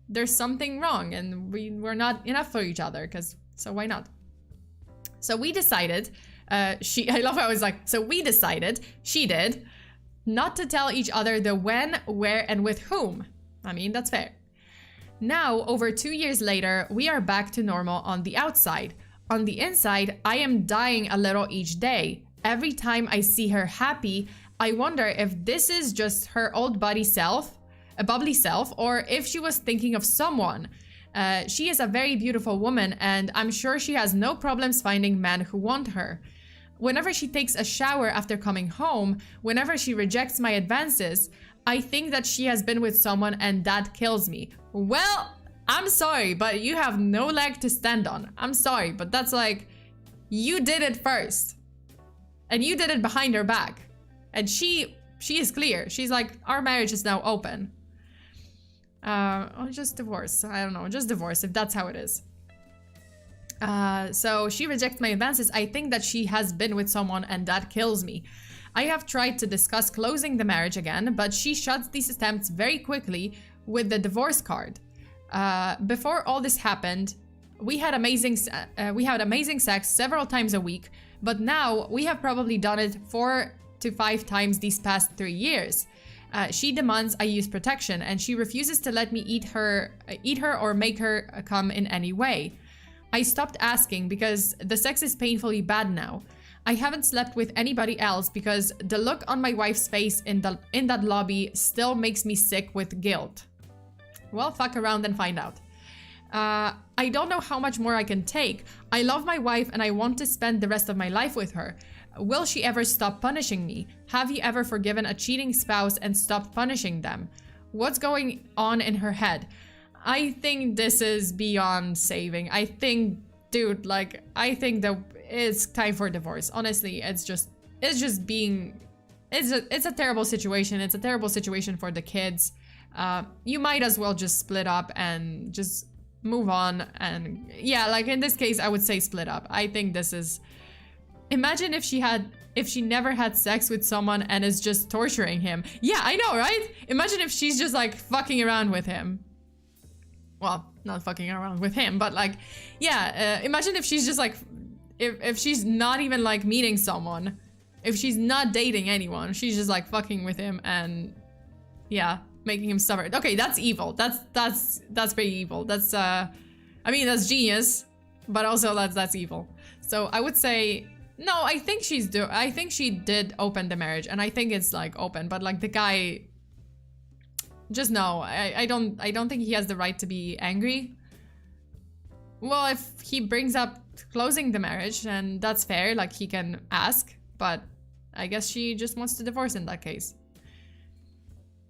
there's something wrong and we're not enough for each other, so why not? So we decided, I love how I was like, so we decided, she did, not to tell each other the when, where, and with whom. I mean, that's fair. Now, over 2 years later, we are back to normal on the outside. On the inside, I am dying a little each day. Every time I see her happy, I wonder if this is just her old bubbly self, or if she was thinking of someone. She is a very beautiful woman, and I'm sure she has no problems finding men who want her. Whenever she takes a shower after coming home, whenever she rejects my advances, I think that she has been with someone, and that kills me. Well, I'm sorry, but you have no leg to stand on. I'm sorry, but that's like, you did it first. And you did it behind her back. And she is clear. She's like, our marriage is now open. Or just divorce. I don't know, just divorce if that's how it is. So she rejects my advances. I think that she has been with someone, and that kills me. I have tried to discuss closing the marriage again, but she shuts these attempts very quickly with the divorce card. Before all this happened, we had amazing sex several times a week, but now we have probably done it 4 to 5 times these past 3 years. She demands I use protection, and she refuses to let me eat her or make her come in any way. I stopped asking because the sex is painfully bad now. I haven't slept with anybody else because the look on my wife's face in that lobby still makes me sick with guilt. Well, fuck around and find out. I don't know how much more I can take. I love my wife and I want to spend the rest of my life with her. Will she ever stop punishing me? Have you ever forgiven a cheating spouse and stopped punishing them? What's going on in her head? I think this is beyond saving. I think, dude, like, I think that it's time for divorce. Honestly, it's a terrible situation. It's a terrible situation for the kids. You might as well just split up and just move on. And yeah, like in this case, I would say split up. I think this is... Imagine if she never had sex with someone and is just torturing him. Yeah, I know, right? Imagine if she's just like fucking around with him. Well, not fucking around with him, but like, yeah, imagine if she's just like, if she's not even like meeting someone, if she's not dating anyone, she's just like fucking with him and yeah, making him suffer. Okay, that's evil. That's pretty evil. That's, I mean, that's genius. but also that's evil. So I would say no. I think I think she did open the marriage, and I think it's like open. But like the guy, just no. I don't think he has the right to be angry. Well, if he brings up closing the marriage, then that's fair. Like he can ask, but I guess she just wants to divorce in that case.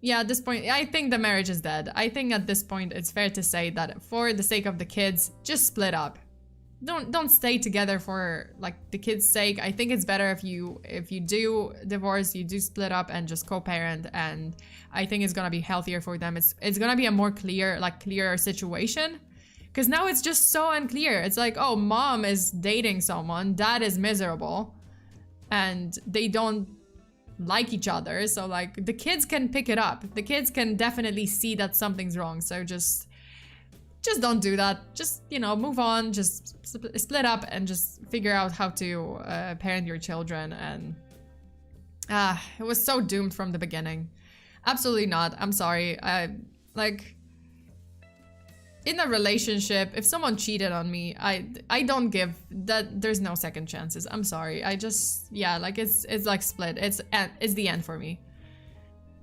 Yeah, at this point, I think the marriage is dead. I think at this point, it's fair to say that for the sake of the kids, just split up. Don't stay together for like the kids' sake. I think it's better if you do divorce, you do split up and just co-parent, and I think it's gonna be healthier for them. It's gonna be a more clearer situation, because now it's just so unclear. It's like, oh, mom is dating someone, dad is miserable, and they don't like each other, so like the kids can pick it up. The kids can definitely see that something's wrong, so just don't do that. Just, you know, move on, just split up and just figure out how to parent your children. And it was so doomed from the beginning. Absolutely not. I'm sorry. Like in a relationship, if someone cheated on me, I don't give that. There's no second chances. I'm sorry. I just, yeah, like it's like split. It's the end for me.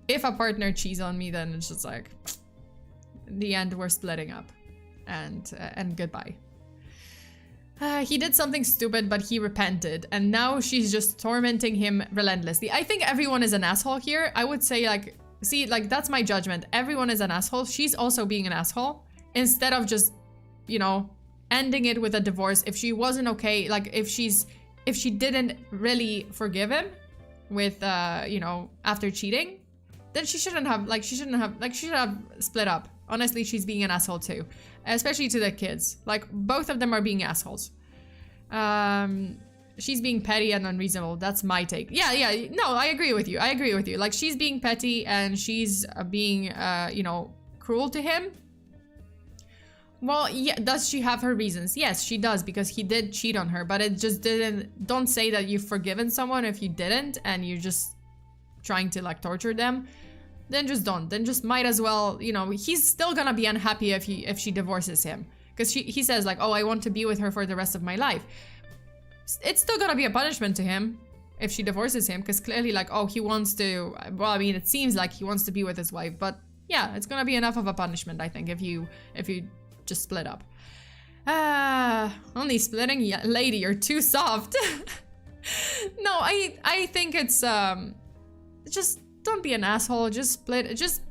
If a partner cheats on me, then it's just like the end. We're splitting up, and goodbye. He did something stupid, but he repented, and now she's just tormenting him relentlessly. I think everyone is an asshole here. I would say, like, see, like, that's my judgment. Everyone is an asshole. She's also being an asshole. Instead of just, you know, ending it with a divorce, if she wasn't okay, like if she didn't really forgive him with, you know, after cheating, then she should have split up. Honestly, she's being an asshole too, especially to the kids. Like both of them are being assholes. She's being petty and unreasonable. That's my take. Yeah. No, I agree with you. Like she's being petty and she's being, you know, cruel to him. Well, yeah, does she have her reasons? Yes, she does, because he did cheat on her, but it just didn't... Don't say that you've forgiven someone if you didn't and you're just trying to, like, torture them. Then just don't. Then just might as well, you know, he's still gonna be unhappy if she divorces him. Because he says, like, oh, I want to be with her for the rest of my life. It's still gonna be a punishment to him if she divorces him, because clearly, like, oh, he wants to... Well, I mean, it seems like he wants to be with his wife, but yeah, it's gonna be enough of a punishment, I think, if you just split up. Only splitting? Yeah, lady, you're too soft. No, I think it's just don't be an asshole. Just split. Just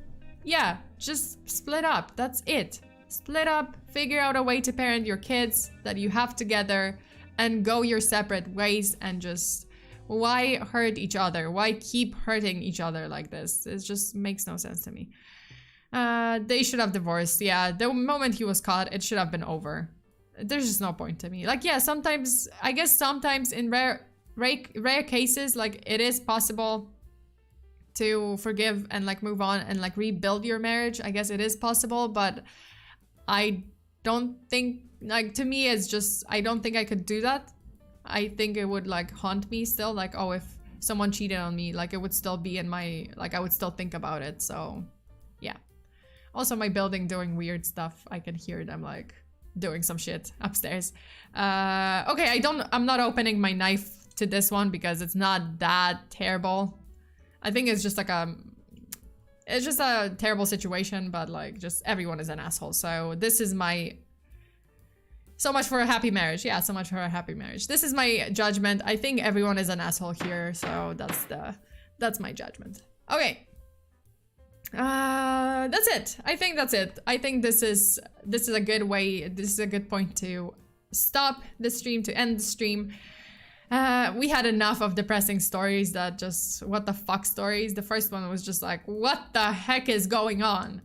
split up. That's it. Split up. Figure out a way to parent your kids that you have together, and go your separate ways. And just, why hurt each other? Why keep hurting each other like this? It just makes no sense to me. They should have divorced. Yeah, the moment he was caught, it should have been over. There's just no point to me. Like, yeah, sometimes, I guess sometimes in rare cases, like, it is possible to forgive and, like, move on and, like, rebuild your marriage. I guess it is possible, but I don't think, like, to me, it's just, I don't think I could do that. I think it would, like, haunt me still. Like, oh, if someone cheated on me, like, it would still be in my, like, I would still think about it. So, yeah. Also, my building doing weird stuff. I can hear them, like, doing some shit upstairs. Okay, I'm not opening my knife to this one because it's not that terrible. I think it's just like it's just a terrible situation, but like, just everyone is an asshole. So this is my, so much for a happy marriage. Yeah, so much for a happy marriage. This is my judgment. I think everyone is an asshole here. So that's my judgment. Okay. That's it. I think that's it. I think this is a good way. This is a good point to stop the stream, to end the stream. We had enough of depressing stories that just, what the fuck stories. The first one was just like, what the heck is going on?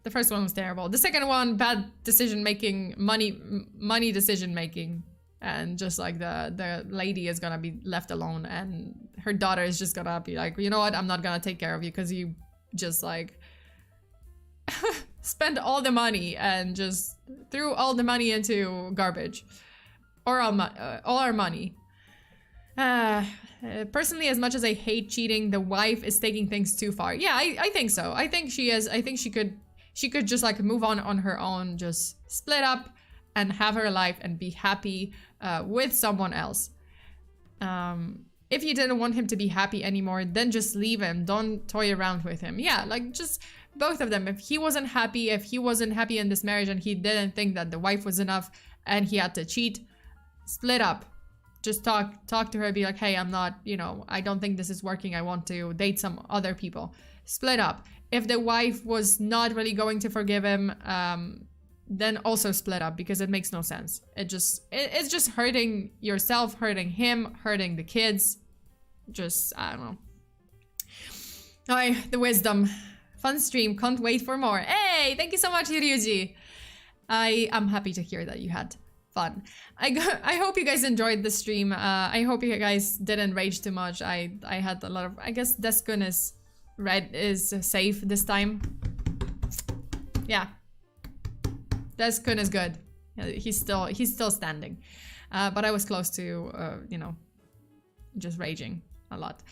The first one was terrible. The second one, bad decision making, money decision making, and just like the lady is gonna be left alone, and her daughter is just gonna be like, you know what? I'm not gonna take care of you because you just like spend all the money and just threw all the money into garbage, or all our money. Personally, as much as I hate cheating, the wife is taking things too far. Yeah, I think so. I think she is. I think she could just like move on her own, just split up and have her life and be happy with someone else. If you didn't want him to be happy anymore, then just leave him. Don't toy around with him. Yeah, like just both of them. If he wasn't happy in this marriage and he didn't think that the wife was enough and he had to cheat, split up. Just talk to her, be like, hey, I'm not, you know, I don't think this is working. I want to date some other people. Split up. If the wife was not really going to forgive him, then also split up, because it makes no sense. It's just hurting yourself, hurting him, hurting the kids. Just, I don't know. Alright, the wisdom. Fun stream, can't wait for more. Hey, thank you so much, Ryuji. I am happy to hear that you had fun. I hope you guys enjoyed the stream. I hope you guys didn't rage too much. I had a lot of, I guess Deskun is safe this time. Yeah. Deskun is good. He's still standing. But I was close to, you know, just raging a lot.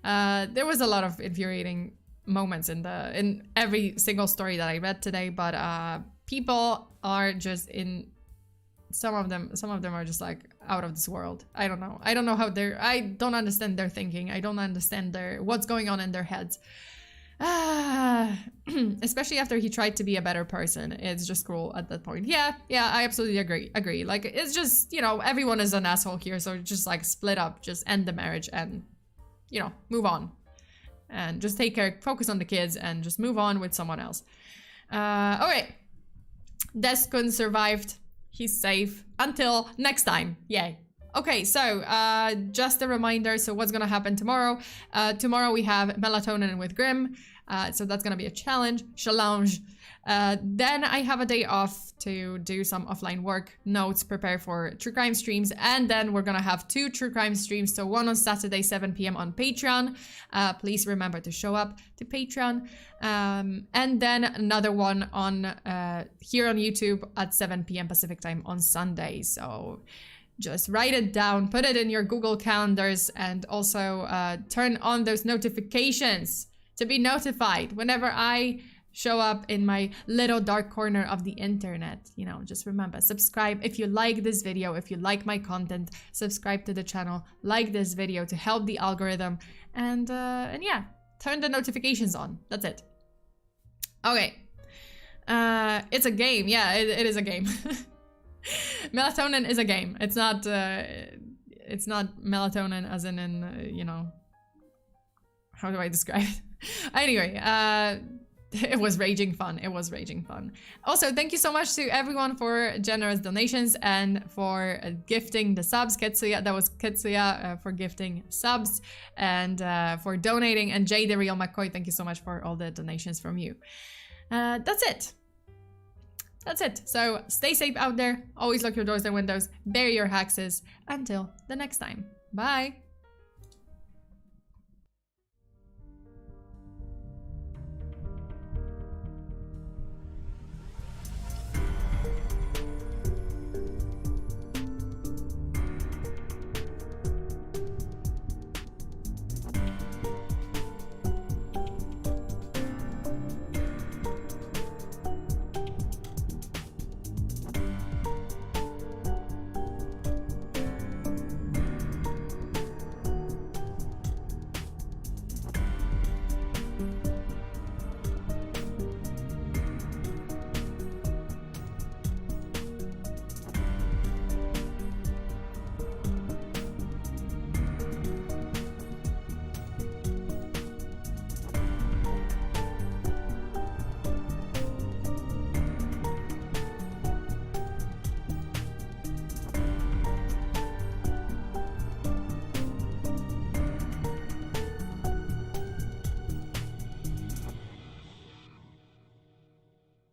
There was a lot of infuriating moments in every single story that I read today, but people are just in some of them are just like out of this world. I don't know how I don't understand their thinking. I don't understand what's going on in their heads. Especially after he tried to be a better person. It's just cruel at that point. Yeah, I absolutely agree. Like, it's just, you know, everyone is an asshole here, so just like split up, just end the marriage and, you know, move on. And just take care, focus on the kids and just move on with someone else. Okay. Deskun survived. He's safe until next time. Yay. Okay, so just a reminder, so what's gonna happen tomorrow? Tomorrow we have Melatonin with Grim, so that's gonna be a challenge. Then I have a day off to do some offline work, notes, prepare for true crime streams, and then we're gonna have 2 true crime streams, so one on Saturday 7 p.m. on Patreon. Please remember to show up to Patreon. And then another one on here on YouTube at 7 p.m. Pacific time on Sunday. So just write it down, put it in your Google calendars, and also turn on those notifications to be notified whenever I show up in my little dark corner of the internet. You know, just remember, subscribe if you like this video, if you like my content, subscribe to the channel, like this video to help the algorithm, and yeah, turn the notifications on. That's it. Okay. It's a game. Yeah, it is a game. Melatonin is a game. It's not melatonin as in you know, how do I describe it? Anyway, it was raging fun. It was raging fun. Also, thank you so much to everyone for generous donations and for gifting the subs. Ketsuya, that was Ketsuya for gifting subs and for donating. And Jay the Real McCoy, thank you so much for all the donations from you. That's it. That's it. So stay safe out there. Always lock your doors and windows. Bury your hexes. Until the next time. Bye.